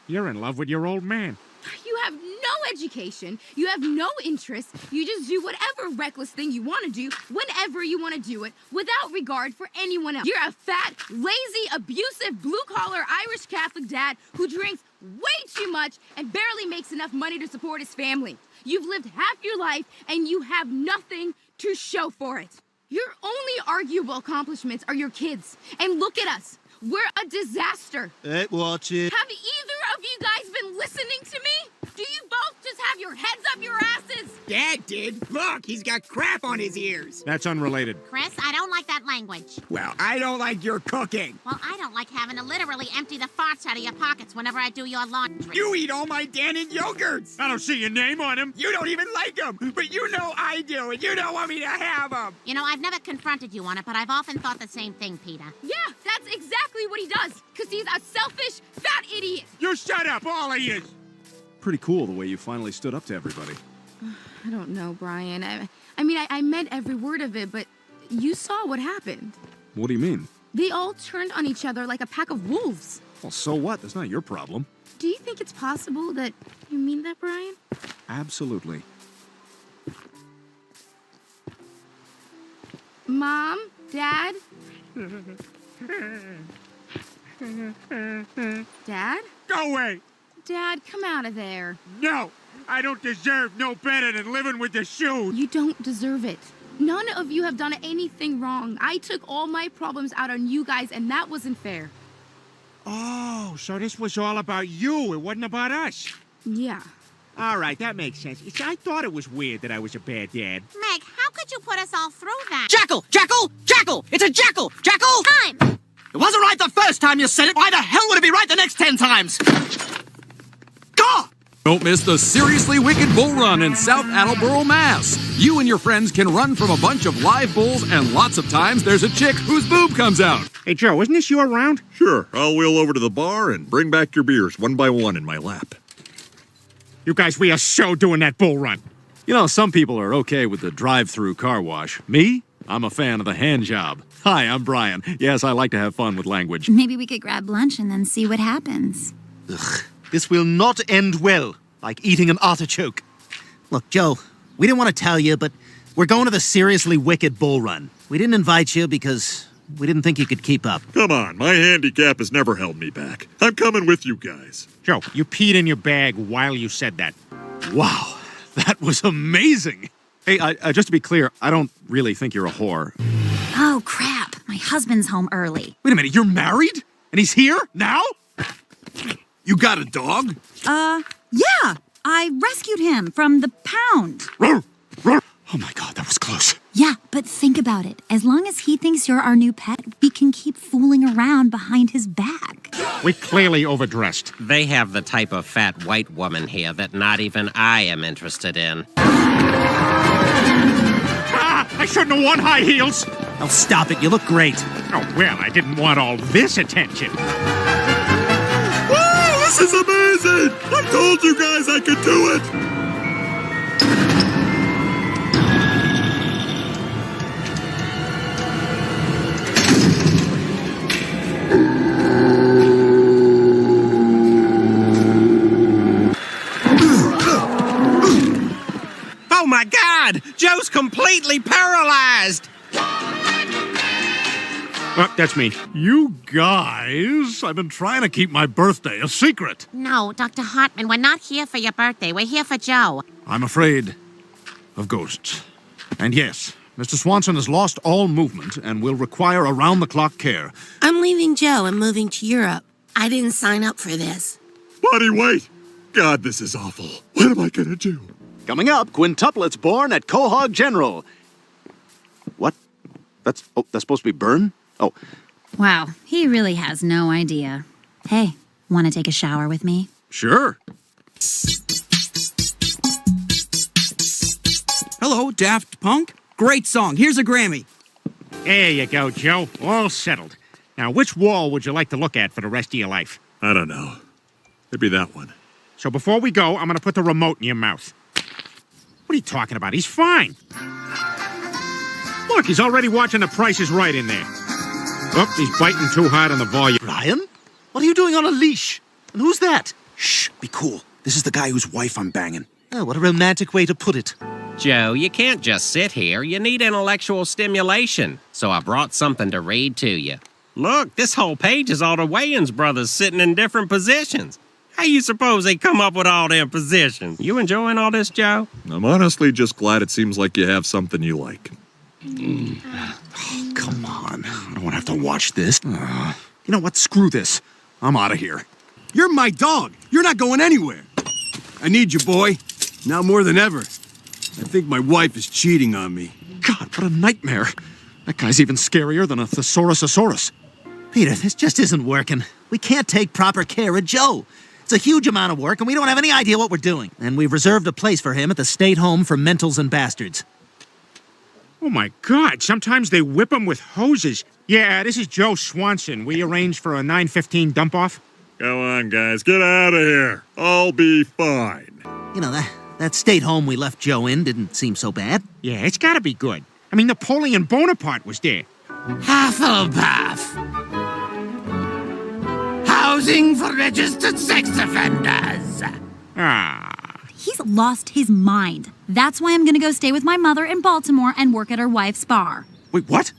You're in love with your old man. You have no education, you have no interest, you just do whatever reckless thing you want to do, whenever you want to do it, without regard for anyone else. You're a fat, lazy, abusive, blue-collar Irish Catholic dad who drinks way too much and barely makes enough money to support his family. You've lived half your life and you have nothing to show for it. Your only arguable accomplishments are your kids. And look at us. We're a disaster. Hey, watch it. Have either of you guys been listening to me? Do you both just have your heads up your asses? Dad did. Look, he's got crap on his ears. That's unrelated. Chris, I don't like that language. Well, I don't like your cooking. Well, I don't like having to literally empty the farts out of your pockets whenever I do your laundry. You eat all my Dannon yogurts. I don't see your name on him. You don't even like them, but you know I do, and you don't want me to have them. You know, I've never confronted you on it, but I've often thought the same thing, Peter. Yeah, that's exactly what he does, because he's a selfish, fat idiot. You shut up, all of you. Pretty cool the way you finally stood up to everybody. I don't know, Brian. I meant every word of it, but you saw what happened. What do you mean? They all turned on each other like a pack of wolves. Well, so what? That's not your problem. Do you think it's possible that you mean that, Brian? Absolutely. Mom? Dad? Dad? Go away. Dad, come out of there. No, I don't deserve no better than living with the shoes. You don't deserve it. None of you have done anything wrong. I took all my problems out on you guys, and that wasn't fair. Oh, so this was all about you. It wasn't about us. Yeah. All right, that makes sense. See, I thought it was weird that I was a bad dad. Meg, how could you put us all through that? Jackal! Jackal! Jackal! It's a jackal! Jackal! Time! It wasn't right the first time you said it. Why the hell would it be right the next 10 times? Gah! Don't miss the Seriously Wicked Bull Run in South Attleboro, Mass. You and your friends can run from a bunch of live bulls, and lots of times there's a chick whose boob comes out. Hey, Joe, isn't this your round? Sure, I'll wheel over to the bar and bring back your beers one by one in my lap. You guys, we are so doing that bull run. You know, some people are okay with the drive-through car wash. Me? I'm a fan of the hand job. Hi, I'm Brian. Yes, I like to have fun with language. Maybe we could grab lunch and then see what happens. Ugh, this will not end well, like eating an artichoke. Look, Joe, we didn't want to tell you, but we're going to the Seriously Wicked Bull Run. We didn't invite you because we didn't think you could keep up. Come on, my handicap has never held me back. I'm coming with you guys. Joe, you peed in your bag while you said that. Wow, that was amazing. Hey, just to be clear, I don't really think you're a whore. Oh, crap. My husband's home early. Wait a minute, you're married? And he's here? Now? You got a dog? Yeah. I rescued him from the pound. Oh my God, that was close. Yeah, but think about it. As long as he thinks you're our new pet, we can keep fooling around behind his back. We clearly overdressed. They have the type of fat white woman here that not even I am interested in. I shouldn't have worn high heels. Oh, stop it. You look great. Oh, well, I didn't want all this attention. Woo, this is amazing! I told you guys I could do it! Oh my God! Joe's completely paralyzed! Oh, that's me. You guys, I've been trying to keep my birthday a secret. No, Dr. Hartman, we're not here for your birthday. We're here for Joe. I'm afraid of ghosts. And yes, Mr. Swanson has lost all movement and will require around-the-clock care. I'm leaving Joe and moving to Europe. I didn't sign up for this. Buddy, wait! God, this is awful. What am I gonna do? Coming up, quintuplets born at Quahog General. What? That's supposed to be Burn? Oh. Wow, he really has no idea. Hey, want to take a shower with me? Sure. Hello, Daft Punk. Great song. Here's a Grammy. There you go, Joe. All settled. Now, which wall would you like to look at for the rest of your life? I don't know. Maybe that one. So before we go, I'm going to put the remote in your mouth. What are you talking about? He's fine. Look, he's already watching The Price is Right in there. Oh, he's biting too hard on the volume. Brian? What are you doing on a leash? And who's that? Shh, be cool. This is the guy whose wife I'm banging. Oh, what a romantic way to put it. Joe, you can't just sit here. You need intellectual stimulation. So I brought something to read to you. Look, this whole page is all the Wayans brothers sitting in different positions. How you suppose they come up with all them positions? You enjoying all this, Joe? I'm honestly just glad it seems like you have something you like. Oh, come on. I don't want to have to watch this. You know what? Screw this. I'm out of here. You're my dog. You're not going anywhere. I need you, boy. Now more than ever. I think my wife is cheating on me. God, what a nightmare. That guy's even scarier than a Thesaurosaurus. Peter, this just isn't working. We can't take proper care of Joe. It's a huge amount of work, and we don't have any idea what we're doing. And we've reserved a place for him at the State Home for Mentals and Bastards. Oh, my God. Sometimes they whip him with hoses. Yeah, this is Joe Swanson. We arranged for a 9:15 dump-off. Come on, guys. Get out of here. I'll be fine. You know, that State Home we left Joe in didn't seem so bad. Yeah, it's gotta be good. I mean, Napoleon Bonaparte was there. Hufflepuff. Housing for registered sex offenders. He's lost his mind. That's why I'm gonna go stay with my mother in Baltimore and work at her wife's bar. Wait, what?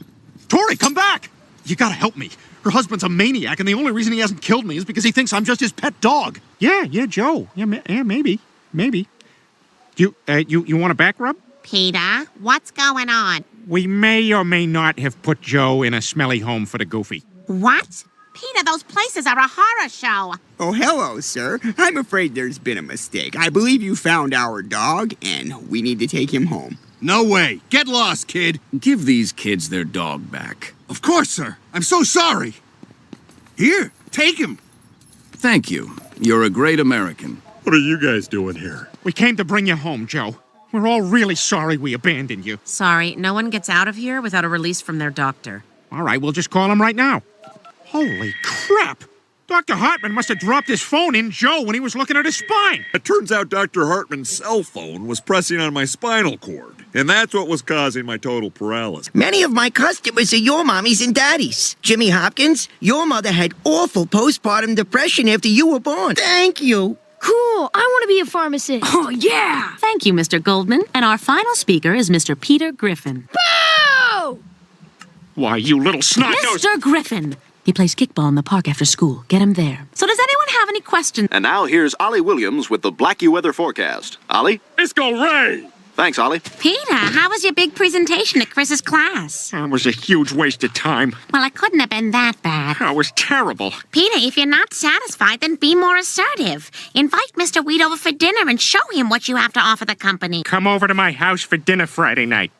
Tori, come back! You gotta help me. Her husband's a maniac, and the only reason he hasn't killed me is because he thinks I'm just his pet dog. Yeah, Joe. Yeah, maybe. You want a back rub? Peter, what's going on? We may or may not have put Joe in a smelly home for the goofy. What? Peter, those places are a horror show. Oh, hello, sir. I'm afraid there's been a mistake. I believe you found our dog, and we need to take him home. No way. Get lost, kid. Give these kids their dog back. Of course, sir. I'm so sorry. Here, take him. Thank you. You're a great American. What are you guys doing here? We came to bring you home, Joe. We're all really sorry we abandoned you. Sorry, no one gets out of here without a release from their doctor. All right, we'll just call him right now. Holy crap! Dr. Hartman must have dropped his phone in Joe when he was looking at his spine. It turns out Dr. Hartman's cell phone was pressing on my spinal cord, and that's what was causing my total paralysis. Many of my customers are your mommies and daddies. Jimmy Hopkins, your mother had awful postpartum depression after you were born. Thank you. Cool, I want to be a pharmacist. Oh, yeah! Thank you, Mr. Goldman. And our final speaker is Mr. Peter Griffin. Boo! Why, you little snot-nosed... Mr. Griffin! He plays kickball in the park after school. Get him there. So does anyone have any questions? And now here's Ollie Williams with the Blackie weather forecast. Ollie? It's gonna rain! Thanks, Ollie. Peter, how was your big presentation at Chris's class? That was a huge waste of time. Well, it couldn't have been that bad. That was terrible. Peter, if you're not satisfied, then be more assertive. Invite Mr. Weed over for dinner and show him what you have to offer the company. Come over to my house for dinner Friday night.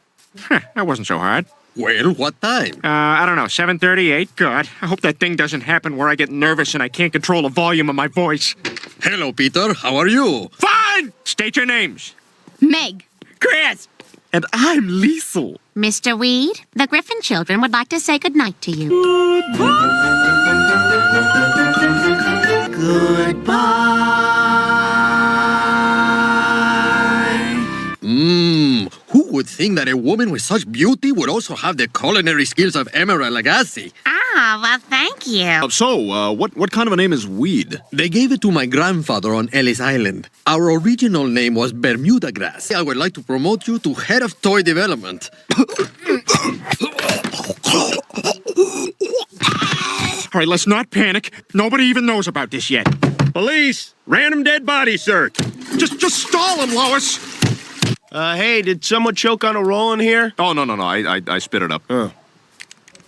That wasn't so hard. Well, what time? I don't know, 7:38. God, I hope that thing doesn't happen where I get nervous and I can't control the volume of my voice. Hello, Peter. How are you? Fine! State your names. Meg. Chris! And I'm Liesel. Mr. Weed, the Griffin children would like to say goodnight to you. Goodbye. Who would think that a woman with such beauty would also have the culinary skills of Emerald Lagasse? Ah, well, thank you. What kind of a name is Weed? They gave it to my grandfather on Ellis Island. Our original name was Bermuda Grass. I would like to promote you to head of toy development. All right, let's not panic. Nobody even knows about this yet. Police! Random dead body search! Just stall him, Lois! Hey, did someone choke on a roll in here? Oh, no. I spit it up.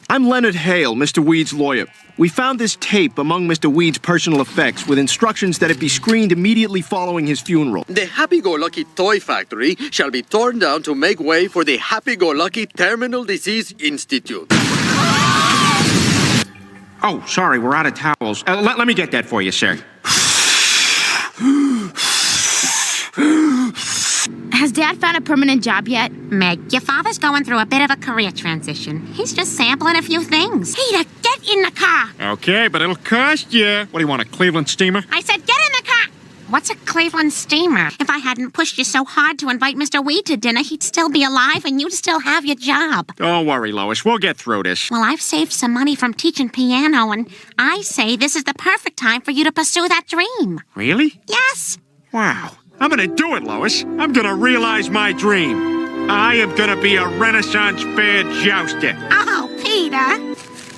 I'm Leonard Hale, Mr. Weed's lawyer. We found this tape among Mr. Weed's personal effects with instructions that it be screened immediately following his funeral. The Happy-Go-Lucky Toy Factory shall be torn down to make way for the Happy-Go-Lucky Terminal Disease Institute. Oh, sorry, we're out of towels. Let me get that for you, sir. Has Dad found a permanent job yet? Meg, your father's going through a bit of a career transition. He's just sampling a few things. Peter, get in the car. Okay, but it'll cost you. What do you want, a Cleveland steamer? I said get in the car. What's a Cleveland steamer? If I hadn't pushed you so hard to invite Mr. Weed to dinner, he'd still be alive and you'd still have your job. Don't worry, Lois. We'll get through this. Well, I've saved some money from teaching piano, and I say this is the perfect time for you to pursue that dream. Really? Yes. Wow. I'm gonna do it, Lois. I'm gonna realize my dream. I am gonna be a Renaissance fair jouster. Oh, Peter.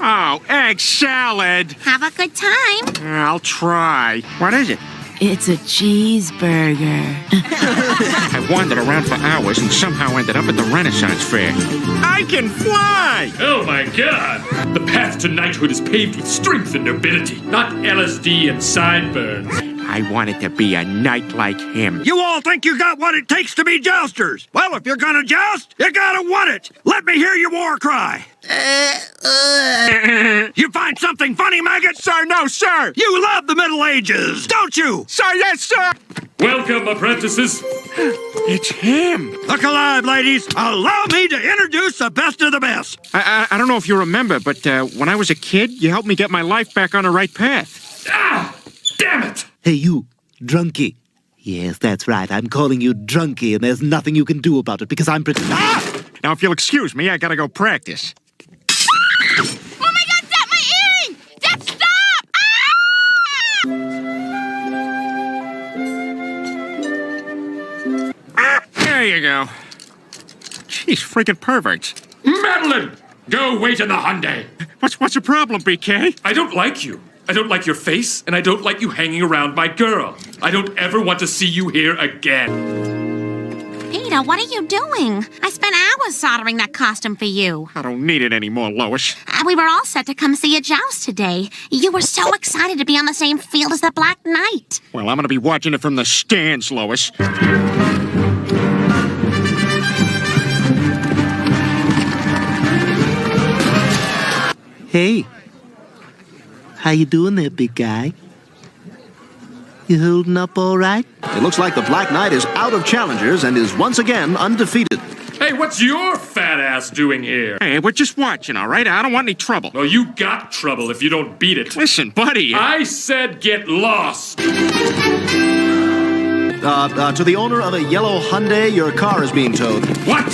Oh, egg salad. Have a good time. I'll try. What is it? It's a cheeseburger. I wandered around for hours and somehow ended up at the Renaissance fair. I can fly! Oh my god! The path to knighthood is paved with strength and nobility, not LSD and sideburns. I wanted to be a knight like him. You all think you got what it takes to be jousters? Well, if you're gonna joust, you gotta want it. Let me hear your war cry. You find something funny, maggot? Sir, no, sir. You love the Middle Ages, don't you? Sir, yes, sir. Welcome, apprentices. It's him. Look alive, ladies. Allow me to introduce the best of the best. I don't know if you remember, but when I was a kid, you helped me get my life back on the right path. Ah! Damn it! Hey, you, Drunky. Yes, that's right. I'm calling you Drunky, and there's nothing you can do about it because I'm pretty. Ah! Now, if you'll excuse me, I gotta go practice. Oh my God, Dad, my earring! Dad, stop! Ah! There you go. Jeez, freaking perverts. Madeline! Go wait in the Hyundai. What's the problem, BK? I don't like you. I don't like your face, and I don't like you hanging around my girl. I don't ever want to see you here again. Peter, what are you doing? I spent hours soldering that costume for you. I don't need it anymore, Lois. We were all set to come see a joust today. You were so excited to be on the same field as the Black Knight. Well, I'm gonna be watching it from the stands, Lois. Hey. How you doing there, big guy? You holding up all right? It looks like the Black Knight is out of challengers and is once again undefeated. Hey, what's your fat ass doing here? Hey, we're just watching, all right? I don't want any trouble. Well, you got trouble if you don't beat it. Listen, buddy. I said get lost. To the owner of a yellow Hyundai, your car is being towed. What?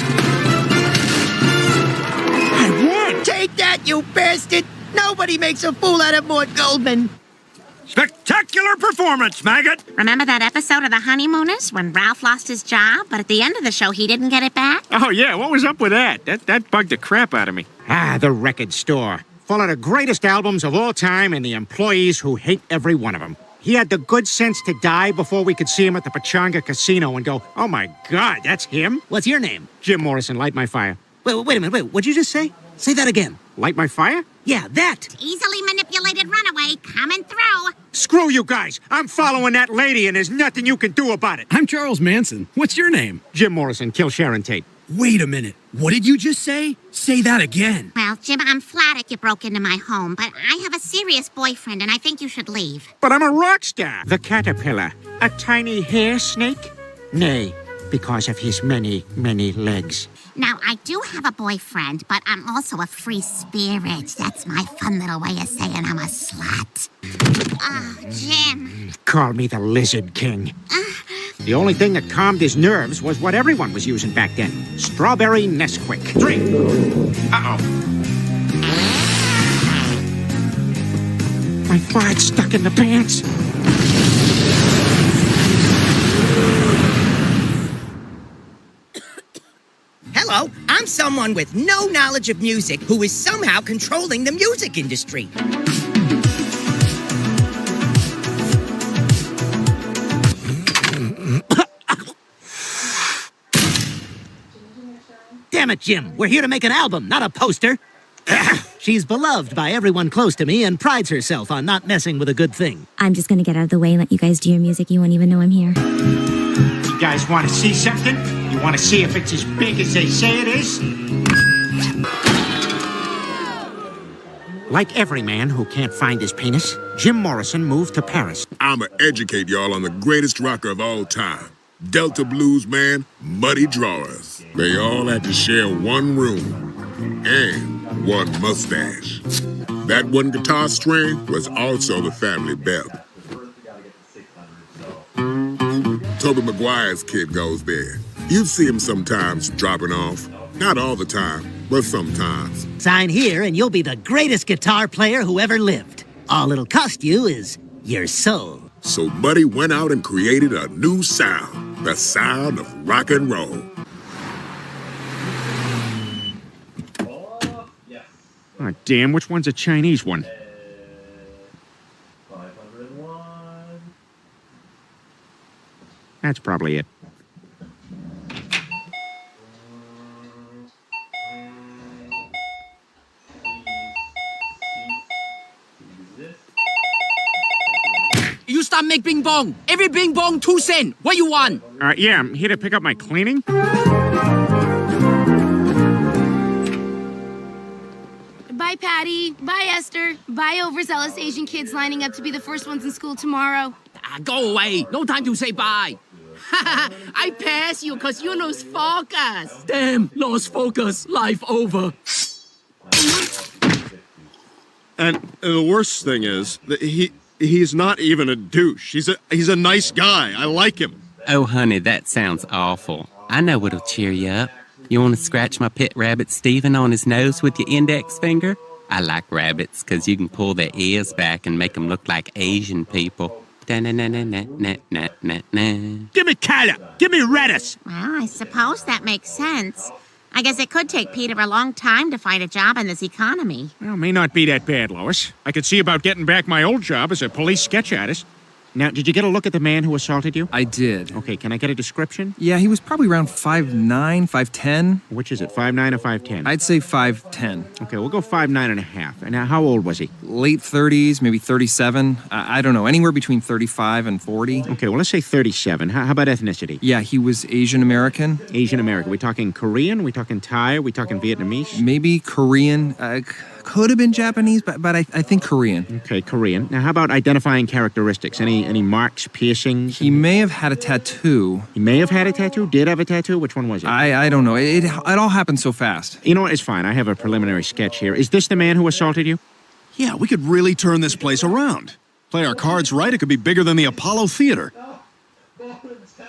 I won! Take that, you bastard! Nobody makes a fool out of Mort Goldman. Spectacular performance, maggot! Remember that episode of The Honeymooners when Ralph lost his job, but at the end of the show he didn't get it back? Oh, yeah, what was up with that? That bugged the crap out of me. Ah, the record store. Full of the greatest albums of all time and the employees who hate every one of them. He had the good sense to die before we could see him at the Pachanga Casino and go, oh my God, that's him? What's your name? Jim Morrison, light my fire. Wait a minute, what'd you just say? Say that again. Light my fire? Yeah, that. Easily manipulated runaway coming through. Screw you guys. I'm following that lady and there's nothing you can do about it. I'm Charles Manson. What's your name? Jim Morrison, kill Sharon Tate. Wait a minute. What did you just say? Say that again. Well, Jim, I'm flattered you broke into my home, but I have a serious boyfriend and I think you should leave. But I'm a rock star. The caterpillar. A tiny hair snake? Nay, because of his many, many legs. Now, I do have a boyfriend, but I'm also a free spirit. That's my fun little way of saying I'm a slut. Oh, Jim. Call me the Lizard King. The only thing that calmed his nerves was what everyone was using back then. Strawberry Nesquik. Drink. Uh-oh. My fart's stuck in the pants. Hello, I'm someone with no knowledge of music who is somehow controlling the music industry. Damn it, Jim. We're here to make an album, not a poster. She's beloved by everyone close to me and prides herself on not messing with a good thing. I'm just gonna get out of the way and let you guys do your music. You won't even know I'm here. You guys want to see something? You want to see if it's as big as they say it is? Like every man who can't find his penis, Jim Morrison moved to Paris. I'ma educate y'all on the greatest rocker of all time. Delta blues man, Muddy Drawers. They all had to share one room and one mustache. That one guitar string was also the family belt. Tobey Maguire's kid goes there. You see him sometimes dropping off. Not all the time, but sometimes. Sign here and you'll be the greatest guitar player who ever lived. All it'll cost you is your soul. So Buddy went out and created a new sound, the sound of rock and roll. Oh, damn, which one's a Chinese one? 501. That's probably it. You stop make bing bong. Every bing bong 2 cents. What you want? Yeah, I'm here to pick up my cleaning. Bye, Patty. Bye, Esther. Bye, overzealous Asian kids lining up to be the first ones in school tomorrow. Go away. No time to say bye. I pass you because you lose focus. Damn, lost focus. Life over. And the worst thing is that he's not even a douche. He's a nice guy. I like him. Oh, honey, that sounds awful. I know what'll cheer you up. You want to scratch my pet rabbit Steven on his nose with your index finger? I like rabbits because you can pull their ears back and make them look like Asian people. Da-na-na-na-na-na-na-na. Give me Kyla! Give me Redis! Well, I suppose that makes sense. I guess it could take Peter a long time to find a job in this economy. Well, may not be that bad, Lois. I could see about getting back my old job as a police sketch artist. Now, did you get a look at the man who assaulted you? I did. Okay, can I get a description? Yeah, he was probably around 5'9", 5'10". Which is it, 5'9" or 5'10"? I'd say 5'10". Okay, we'll go 5'9" and a half. And now, how old was he? Late 30s, maybe 37. I don't know, anywhere between 35 and 40. Okay, well, let's say 37. How about ethnicity? Yeah, he was Asian American. Asian American. We talking Korean? We talking Thai? We talking Vietnamese? Maybe Korean. Could have been Japanese, but I think Korean. Okay, Korean. Now, how about identifying characteristics? Any marks, piercings? He may have had a tattoo. He may have had a tattoo? Did have a tattoo? Which one was it? I don't know. It all happened so fast. You know what? It's fine. I have a preliminary sketch here. Is this the man who assaulted you? Yeah, we could really turn this place around. Play our cards right, it could be bigger than the Apollo Theater.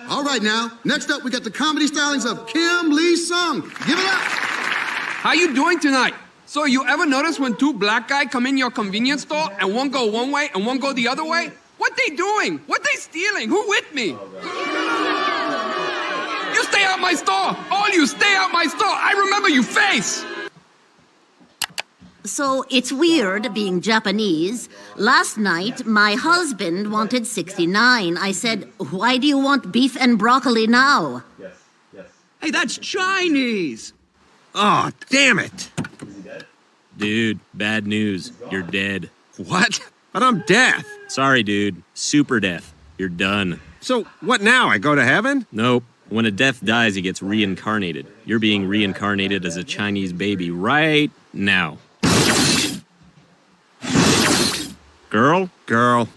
All right, now, next up, we got the comedy stylings of Kim Lee Sung. Give it up. How you doing tonight? So you ever notice when 2 black guys come in your convenience store and one go one way and one go the other way? What they doing? What they stealing? Who with me? You stay out my store! All you stay out my store! I remember you face! So it's weird being Japanese. Last night, my husband wanted 69. I said, why do you want beef and broccoli now? Hey, that's Chinese. Oh, damn it. Dude, bad news. You're dead. What? But I'm deaf. Sorry, dude. Super deaf. You're done. So, what now? I go to heaven? Nope. When a deaf dies, he gets reincarnated. You're being reincarnated as a Chinese baby right now. Girl? Girl.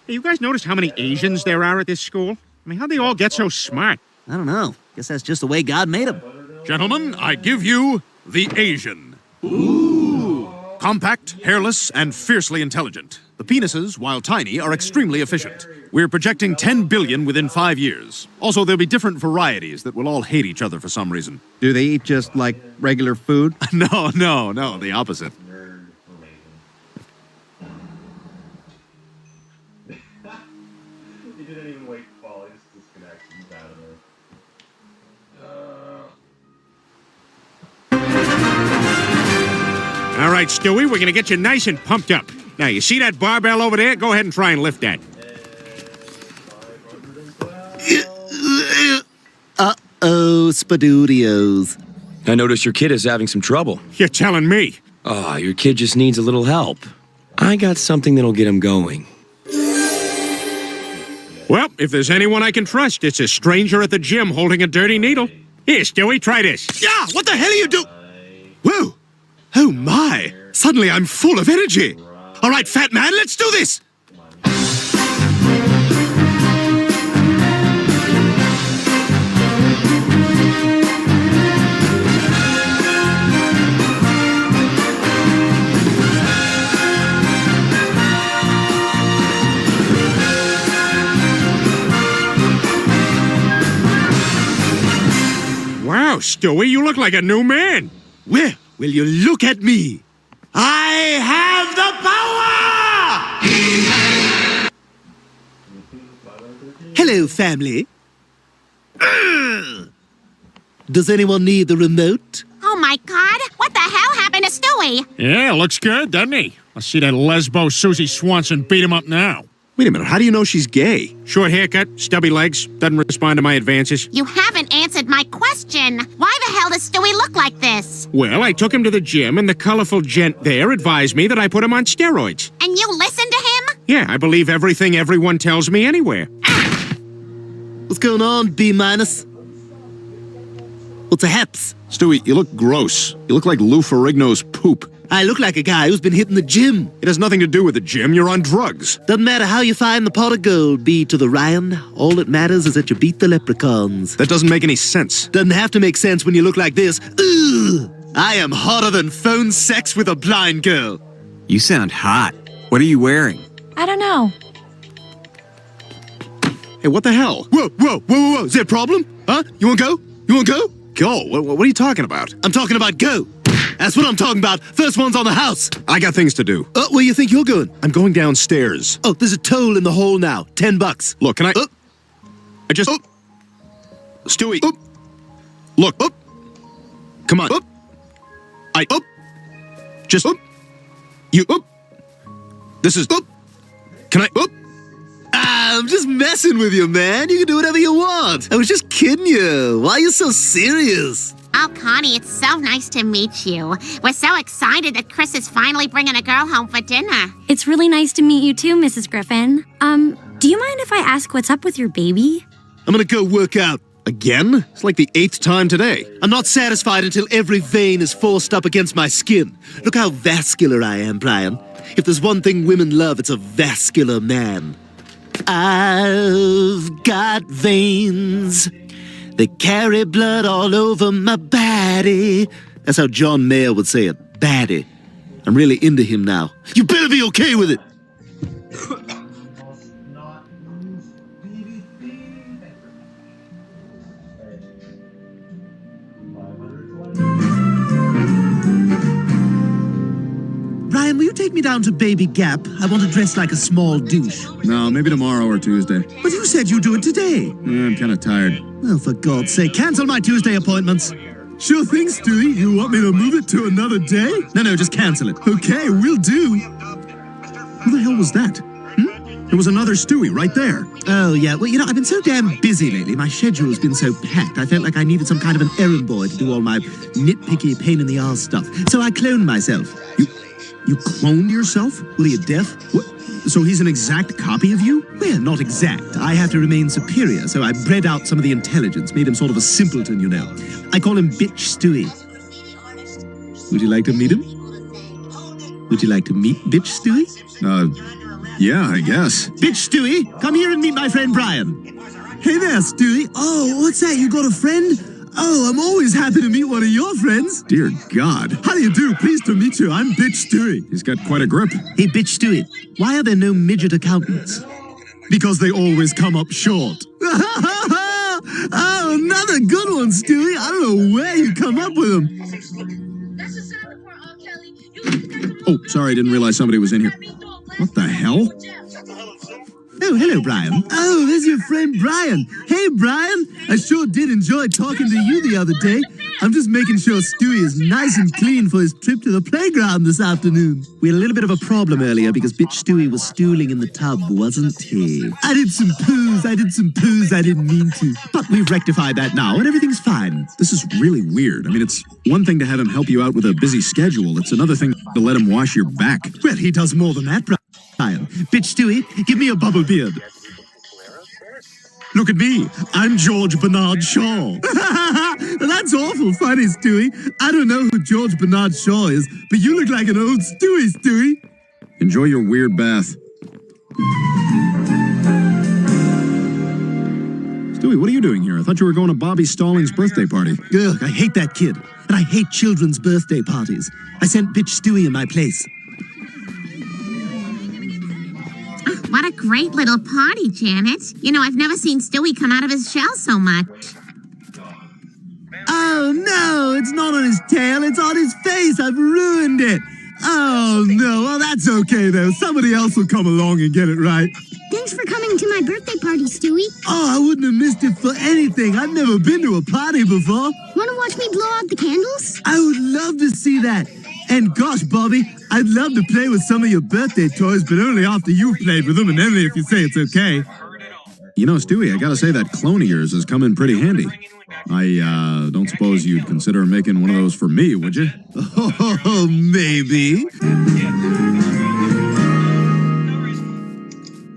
Hey, you guys notice how many Asians there are at this school? I mean, how'd they all get so smart? I don't know. Guess that's just the way God made them. Gentlemen, I give you the Asian. Ooh. Compact, hairless, and fiercely intelligent. The penises, while tiny, are extremely efficient. We're projecting 10 billion within 5 years. Also, there'll be different varieties that will all hate each other for some reason. Do they eat just like regular food? No, the opposite. He didn't even wait to fall. He just disconnected. He's out of there. All right, Stewie, we're going to get you nice and pumped up. Now, you see that barbell over there? Go ahead and try and lift that. Uh-oh, Spadoodios. I notice your kid is having some trouble. You're telling me? Oh, your kid just needs a little help. I got something that'll get him going. Well, if there's anyone I can trust, it's a stranger at the gym holding a dirty needle. Here, Stewie, try this. Yeah, what the hell are you doing? Whoa! Oh my! Suddenly I'm full of energy! All right, fat man, let's do this! Wow, Stewie, you look like a new man. Well, will you look at me? I have the power! hello, family. Does anyone need the remote? Oh my God! What the hell happened to Stewie? Yeah, looks good, doesn't he? I'll see that lesbo Susie Swanson beat him up now. Wait a minute, how do you know she's gay? Short haircut, stubby legs, doesn't respond to my advances. You haven't answered my question. Why the hell does Stewie look like this? Well, I took him to the gym, and the colorful gent there advised me that I put him on steroids. And you listened to him? Yeah, I believe everything everyone tells me anywhere. What's going on, B-? What's a haps? Stewie, you look gross. You look like Lou Ferrigno's poop. I look like a guy who's been hitting the gym. It has nothing to do with the gym. You're on drugs. Doesn't matter how you find the pot of gold, B to the Ryan. All that matters is that you beat the leprechauns. That doesn't make any sense. Doesn't have to make sense when you look like this. Ugh! I am hotter than phone sex with a blind girl. You sound hot. What are you wearing? I don't know. Hey, what the hell? Whoa. Is there a problem? Huh? You wanna go? You wanna go? Go? What are you talking about? I'm talking about go. That's what I'm talking about. First one's on the house. I got things to do. Where you think you're going? I'm going downstairs. Oh, there's a toll in the hole now. $10. Look, can I... I just... Stewie. Look. Come on. Just... You... This is... Can I... I'm just messing with you, man. You can do whatever you want. I was just kidding you. Why are you so serious? Oh, Connie, it's so nice to meet you. We're so excited that Chris is finally bringing a girl home for dinner. It's really nice to meet you too, Mrs. Griffin. Do you mind if I ask what's up with your baby? I'm gonna go work out. Again? It's like the 8th time today. I'm not satisfied until every vein is forced up against my skin. Look how vascular I am, Brian. If there's one thing women love, it's a vascular man. I've got veins. They carry blood all over my body. That's how John Mayer would say it. Baddie. I'm really into him now. You better be okay with it. Brian, will you take me down to Baby Gap? I want to dress like a small douche. No, maybe tomorrow or Tuesday. But you said you'd do it today. Yeah, I'm kind of tired. Well, for God's sake, cancel my Tuesday appointments. Sure thing, Stewie. You want me to move it to another day? No, just cancel it. Okay, will do. Who the hell was that? There was another Stewie right there. Oh, yeah. Well, I've been so damn busy lately. My schedule's been so packed. I felt like I needed some kind of an errand boy to do all my nitpicky pain-in-the-arse stuff. So I cloned myself. You cloned yourself? Well, are you deaf? What? So he's an exact copy of you? Well, not exact. I have to remain superior, so I bred out some of the intelligence, made him sort of a simpleton, I call him Bitch Stewie. Would you like to meet him? Would you like to meet Bitch Stewie? Yeah, I guess. Bitch Stewie, come here and meet my friend Brian. Hey there, Stewie. Oh, what's that? You got a friend? Oh, I'm always happy to meet one of your friends. Dear God. How do you do? Pleased to meet you. I'm Bitch Stewie. He's got quite a grip. Hey, Bitch Stewie, why are there no midget accountants? Because they always come up short. Oh, another good one, Stewie. I don't know where you come up with them. Oh, sorry, I didn't realize somebody was in here. What the hell? Oh, hello, Brian. Oh, there's your friend Brian. Hey, Brian. I sure did enjoy talking to you the other day. I'm just making sure Stewie is nice and clean for his trip to the playground this afternoon. We had a little bit of a problem earlier because bitch Stewie was stooling in the tub, wasn't he? I did some poos. I didn't mean to. But we've rectified that now, and everything's fine. This is really weird. I mean, it's one thing to have him help you out with a busy schedule. It's another thing to let him wash your back. Well, he does more than that, Brian. Bitch Stewie, give me a bubble beard. Look at me. I'm George Bernard Shaw. That's awful funny, Stewie. I don't know who George Bernard Shaw is, but you look like an old Stewie. Enjoy your weird bath. Stewie, what are you doing here? I thought you were going to Bobby Stallings' birthday party. Ugh, I hate that kid. And I hate children's birthday parties. I sent bitch Stewie in my place. What a great little party, Janet. I've never seen Stewie come out of his shell so much. Oh, no, it's not on his tail, it's on his face. I've ruined it. Oh, no. Well, that's okay, though. Somebody else will come along and get it right. Thanks for coming to my birthday party, Stewie. Oh, I wouldn't have missed it for anything. I've never been to a party before. Want to watch me blow out the candles? I would love to see that. And gosh, Bobby, I'd love to play with some of your birthday toys, but only after you've played with them and only if you say it's okay. You know, Stewie, I gotta say that clone of yours has come in pretty handy. I, don't suppose you'd consider making one of those for me, would you? Oh, maybe.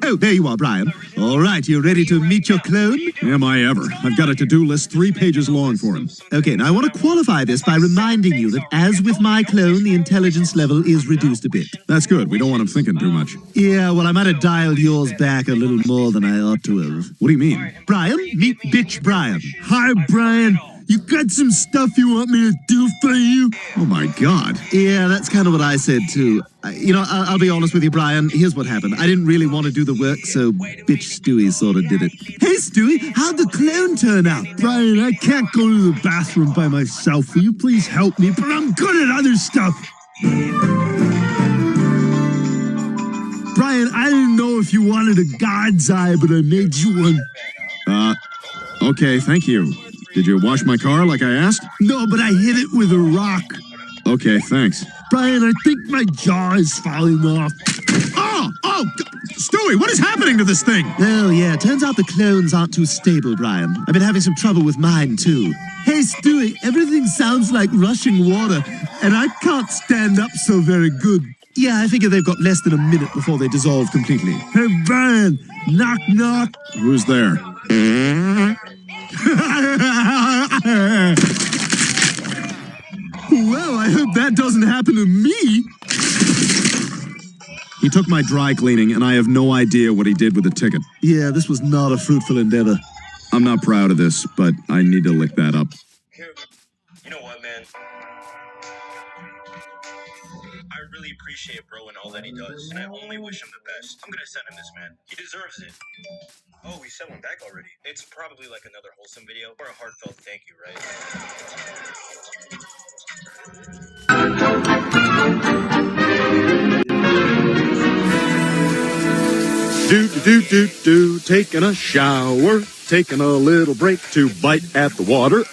Oh, there you are, Brian. All right, you ready to meet your clone? Am I ever? I've got a to-do list 3 pages long for him. Okay, now I want to qualify this by reminding you that as with my clone, the intelligence level is reduced a bit. That's good. We don't want him thinking too much. Yeah, well, I might have dialed yours back a little more than I ought to have. What do you mean? Brian, meet Bitch Brian. Hi, Brian. You got some stuff you want me to do for you? Oh, my God. Yeah, that's kind of what I said, too. I'll be honest with you, Brian. Here's what happened. I didn't really want to do the work, so Bitch Stewie sort of did it. Hey, Stewie, how'd the clone turn out? Brian, I can't go to the bathroom by myself. Will you please help me? But I'm good at other stuff. Brian, I didn't know if you wanted a God's eye, but I made you one. Okay, thank you. Did you wash my car like I asked? No, but I hit it with a rock. Okay, thanks. Brian, I think my jaw is falling off. Oh, Stewie, what is happening to this thing? Oh, yeah, turns out the clones aren't too stable, Brian. I've been having some trouble with mine, too. Hey, Stewie, everything sounds like rushing water, and I can't stand up so very good. Yeah, I figure they've got less than a minute before they dissolve completely. Hey, Brian, knock, knock. Who's there? Well, I hope that doesn't happen to me. He took my dry cleaning, and I have no idea what he did with the ticket. Yeah, this was not a fruitful endeavor. I'm not proud of this, but I need to lick that up. You know what, man? I really appreciate bro and all that he does, and I only wish him the best. I'm gonna send him this, man. He deserves it. Oh, he sent one back already. It's probably like another wholesome video or a heartfelt thank you, right? Taking a shower, taking a little break to bite at the water.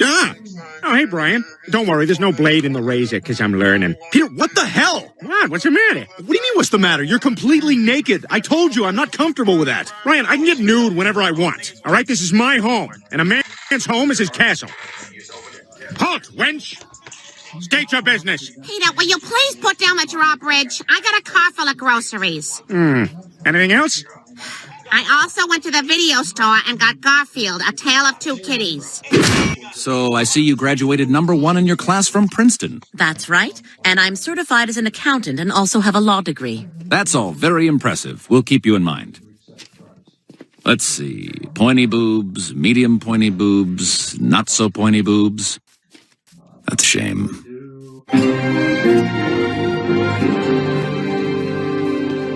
Ah! Oh, hey, Brian. Don't worry, there's no blade in the razor, because I'm learning. Peter, what the hell? What? What's the matter? What do you mean, what's the matter? You're completely naked. I told you, I'm not comfortable with that. Brian, I can get nude whenever I want. All right, this is my home, and a man's home is his castle. Halt, wench! State your business. Peter, will you please put down the drawbridge? I got a car full of groceries. Anything else? I also went to the video store and got Garfield, A Tale of Two Kitties. So I see you graduated #1 in your class from Princeton. That's right. And I'm certified as an accountant and also have a law degree. That's all very impressive. We'll keep you in mind. Let's see. Pointy boobs, medium pointy boobs, not so pointy boobs. That's a shame.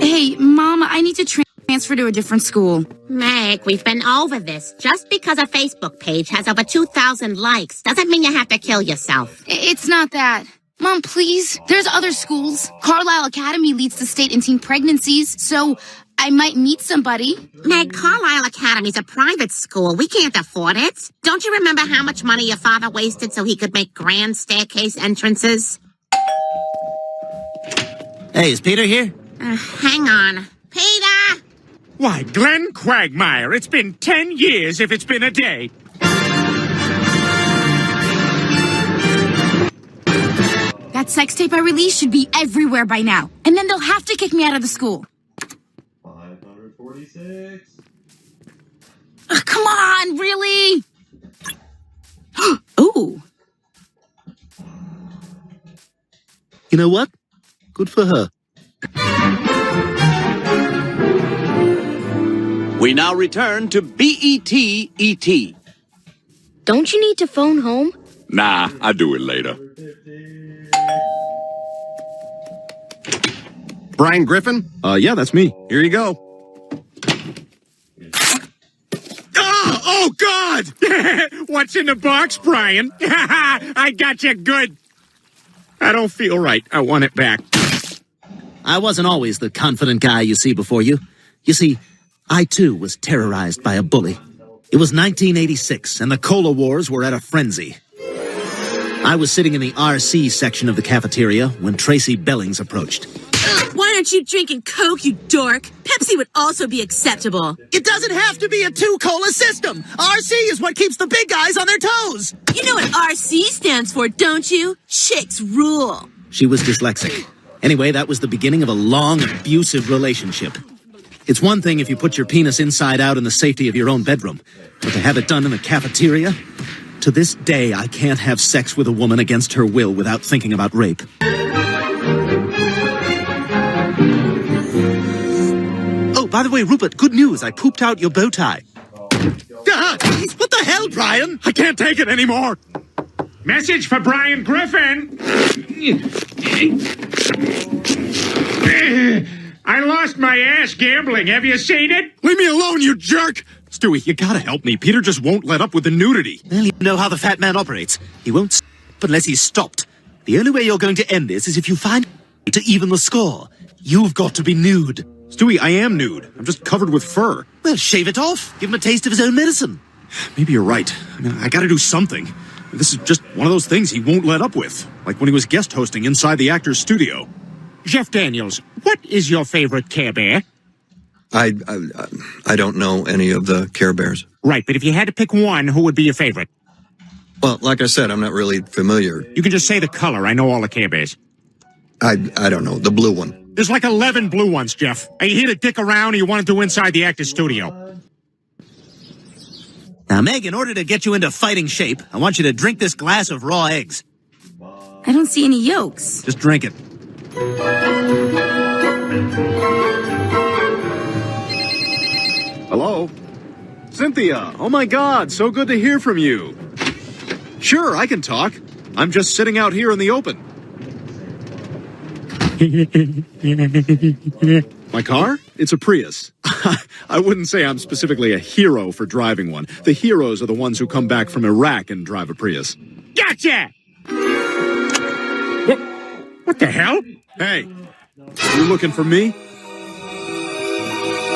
Hey, Mom, I need to transfer to a different school. Meg, we've been over this. Just because a Facebook page has over 2,000 likes doesn't mean you have to kill yourself. It's not that. Mom, please. There's other schools. Carlisle Academy leads the state in teen pregnancies, so I might meet somebody. Meg, Carlisle Academy's a private school. We can't afford it. Don't you remember how much money your father wasted so he could make grand staircase entrances? Hey, is Peter here? Hang on. Peter! Why, Glenn Quagmire, it's been 10 years if it's been a day. That sex tape I released should be everywhere by now. And then they'll have to kick me out of the school. 546. Come on, really? Ooh. You know what? Good for her. We now return to BET-ET. Don't you need to phone home? Nah, I'll do it later. Brian Griffin? Yeah, that's me. Here you go. Oh, God! What's in the box, Brian? I got you good. I don't feel right. I want it back. I wasn't always the confident guy you see before you. You see, I too was terrorized by a bully. It was 1986, and the Cola Wars were at a frenzy. I was sitting in the RC section of the cafeteria when Tracy Bellings approached. Why aren't you drinking Coke, you dork? Pepsi would also be acceptable. It doesn't have to be a two-cola system. RC is what keeps the big guys on their toes. You know what RC stands for, don't you? Chicks rule. She was dyslexic. Anyway, that was the beginning of a long, abusive relationship. It's one thing if you put your penis inside out in the safety of your own bedroom, but to have it done in the cafeteria? To this day, I can't have sex with a woman against her will without thinking about rape. Oh, by the way, Rupert, good news. I pooped out your bow tie. What the hell, Brian? I can't take it anymore. Message for Brian Griffin. I lost my ass gambling. Have you seen it? Leave me alone, you jerk! Stewie, you gotta help me. Peter just won't let up with the nudity. Well, you know how the fat man operates. He won't stop unless he's stopped. The only way you're going to end this is if you find to even the score. You've got to be nude. Stewie, I am nude. I'm just covered with fur. Well, shave it off. Give him a taste of his own medicine. Maybe you're right. I mean, I gotta do something. This is just one of those things he won't let up with. Like when he was guest hosting inside the actor's studio. Jeff Daniels, what is your favorite Care Bear? I don't know any of the Care Bears. Right, but if you had to pick one, who would be your favorite? Well, like I said, I'm not really familiar. You can just say the color. I know all the Care Bears. I don't know. The blue one. There's like 11 blue ones, Jeff. Are you here to dick around or you want to do inside the actor's studio? Now, Meg, in order to get you into fighting shape, I want you to drink this glass of raw eggs. I don't see any yolks. Just drink it. Hello? Cynthia! Oh my God, so good to hear from you. Sure, I can talk. I'm just sitting out here in the open. My car? It's a Prius. I wouldn't say I'm specifically a hero for driving one. The heroes are the ones who come back from Iraq and drive a Prius. Gotcha! What the hell? Hey, you looking for me?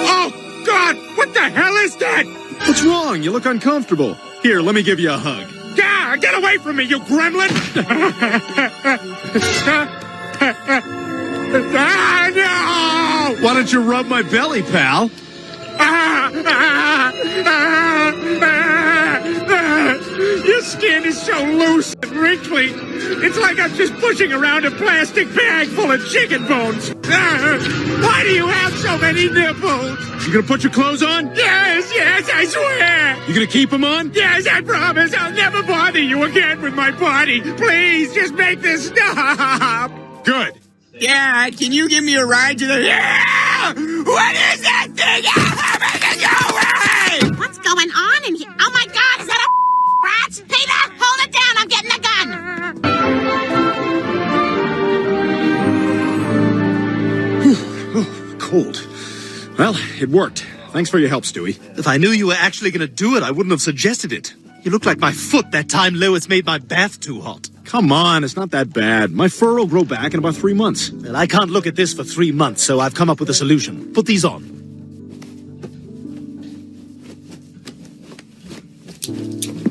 Oh, God! What the hell is that? What's wrong? You look uncomfortable. Here, let me give you a hug. Yeah, get away from me, you gremlin! Ah, no! Why don't you rub my belly, pal? Your skin is so loose and wrinkly. It's like I'm just pushing around a plastic bag full of chicken bones. Why do you have so many nipples? You gonna put your clothes on? Yes, I swear. You gonna keep them on? Yes, I promise. I'll never bother you again with my body. Please, just make this stop. Good. Yeah, can you give me a ride to the... Yeah! What is that thing? Make it go away! What's going on in here? Oh my God, is that a rat? Peter, hold it down. I'm getting a gun. Cold. Well, it worked. Thanks for your help, Stewie. If I knew you were actually going to do it, I wouldn't have suggested it. You look like my foot that time Lois made my bath too hot. Come on, it's not that bad. My fur will grow back in about 3 months. Well, I can't look at this for 3 months, so I've come up with a solution. Put these on.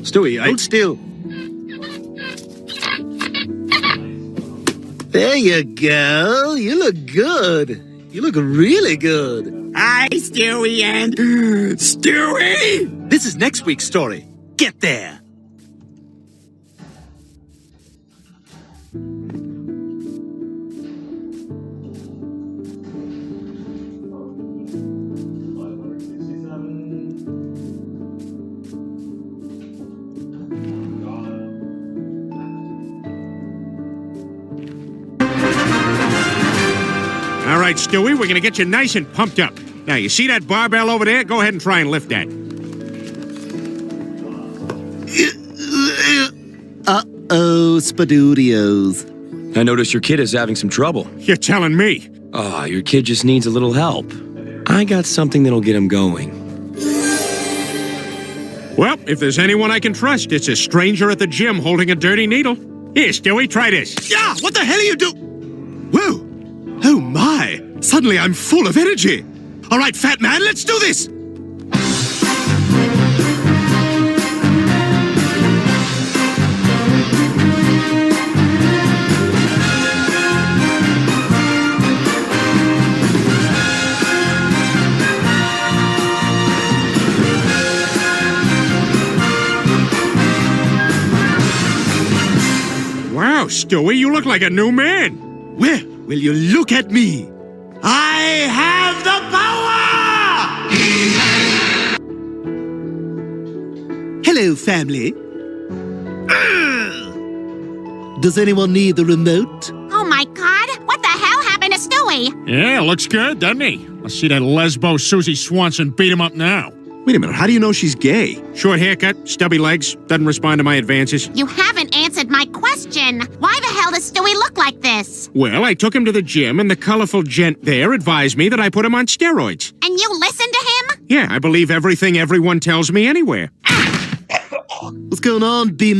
Stewie, Hold still. There you go. You look good. You look really good. Hi, Stewie and... Stewie! This is next week's story. Get there. All right, Stewie, we're going to get you nice and pumped up. Now, you see that barbell over there? Go ahead and try and lift that. Uh-oh, Spadoodios. I noticed your kid is having some trouble. You're telling me? Ah, your kid just needs a little help. I got something that'll get him going. Well, if there's anyone I can trust, it's a stranger at the gym holding a dirty needle. Here, Stewie, try this. Yeah, what the hell are you Whoa! Oh my! Suddenly I'm full of energy. All right, fat man, let's do this! Wow, Stewie, you look like a new man. Well, will you look at me? I have the power! Hello, family. Does anyone need the remote? Oh my god, what the hell happened to Stewie? Yeah, looks good, doesn't he? Let's see that lesbo Susie Swanson beat him up now. Wait a minute, how do you know she's gay? Short haircut, stubby legs, doesn't respond to my advances. You haven't answered my question. Why the hell does Stewie look like this? Well, I took him to the gym, and the colorful gent there advised me that I put him on steroids. And you listened to him? Yeah, I believe everything everyone tells me anywhere. What's going on, B-?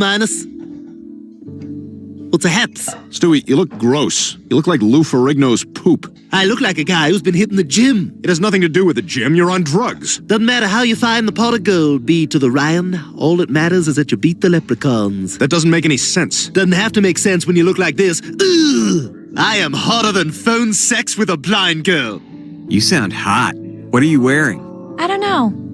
What's a haps? Stewie, you look gross. You look like Lou Ferrigno's poop. I look like a guy who's been hitting the gym. It has nothing to do with the gym. You're on drugs. Doesn't matter how you find the pot of gold, B to the Ryan. All that matters is that you beat the leprechauns. That doesn't make any sense. Doesn't have to make sense when you look like this. Ugh! I am hotter than phone sex with a blind girl. You sound hot. What are you wearing? I don't know.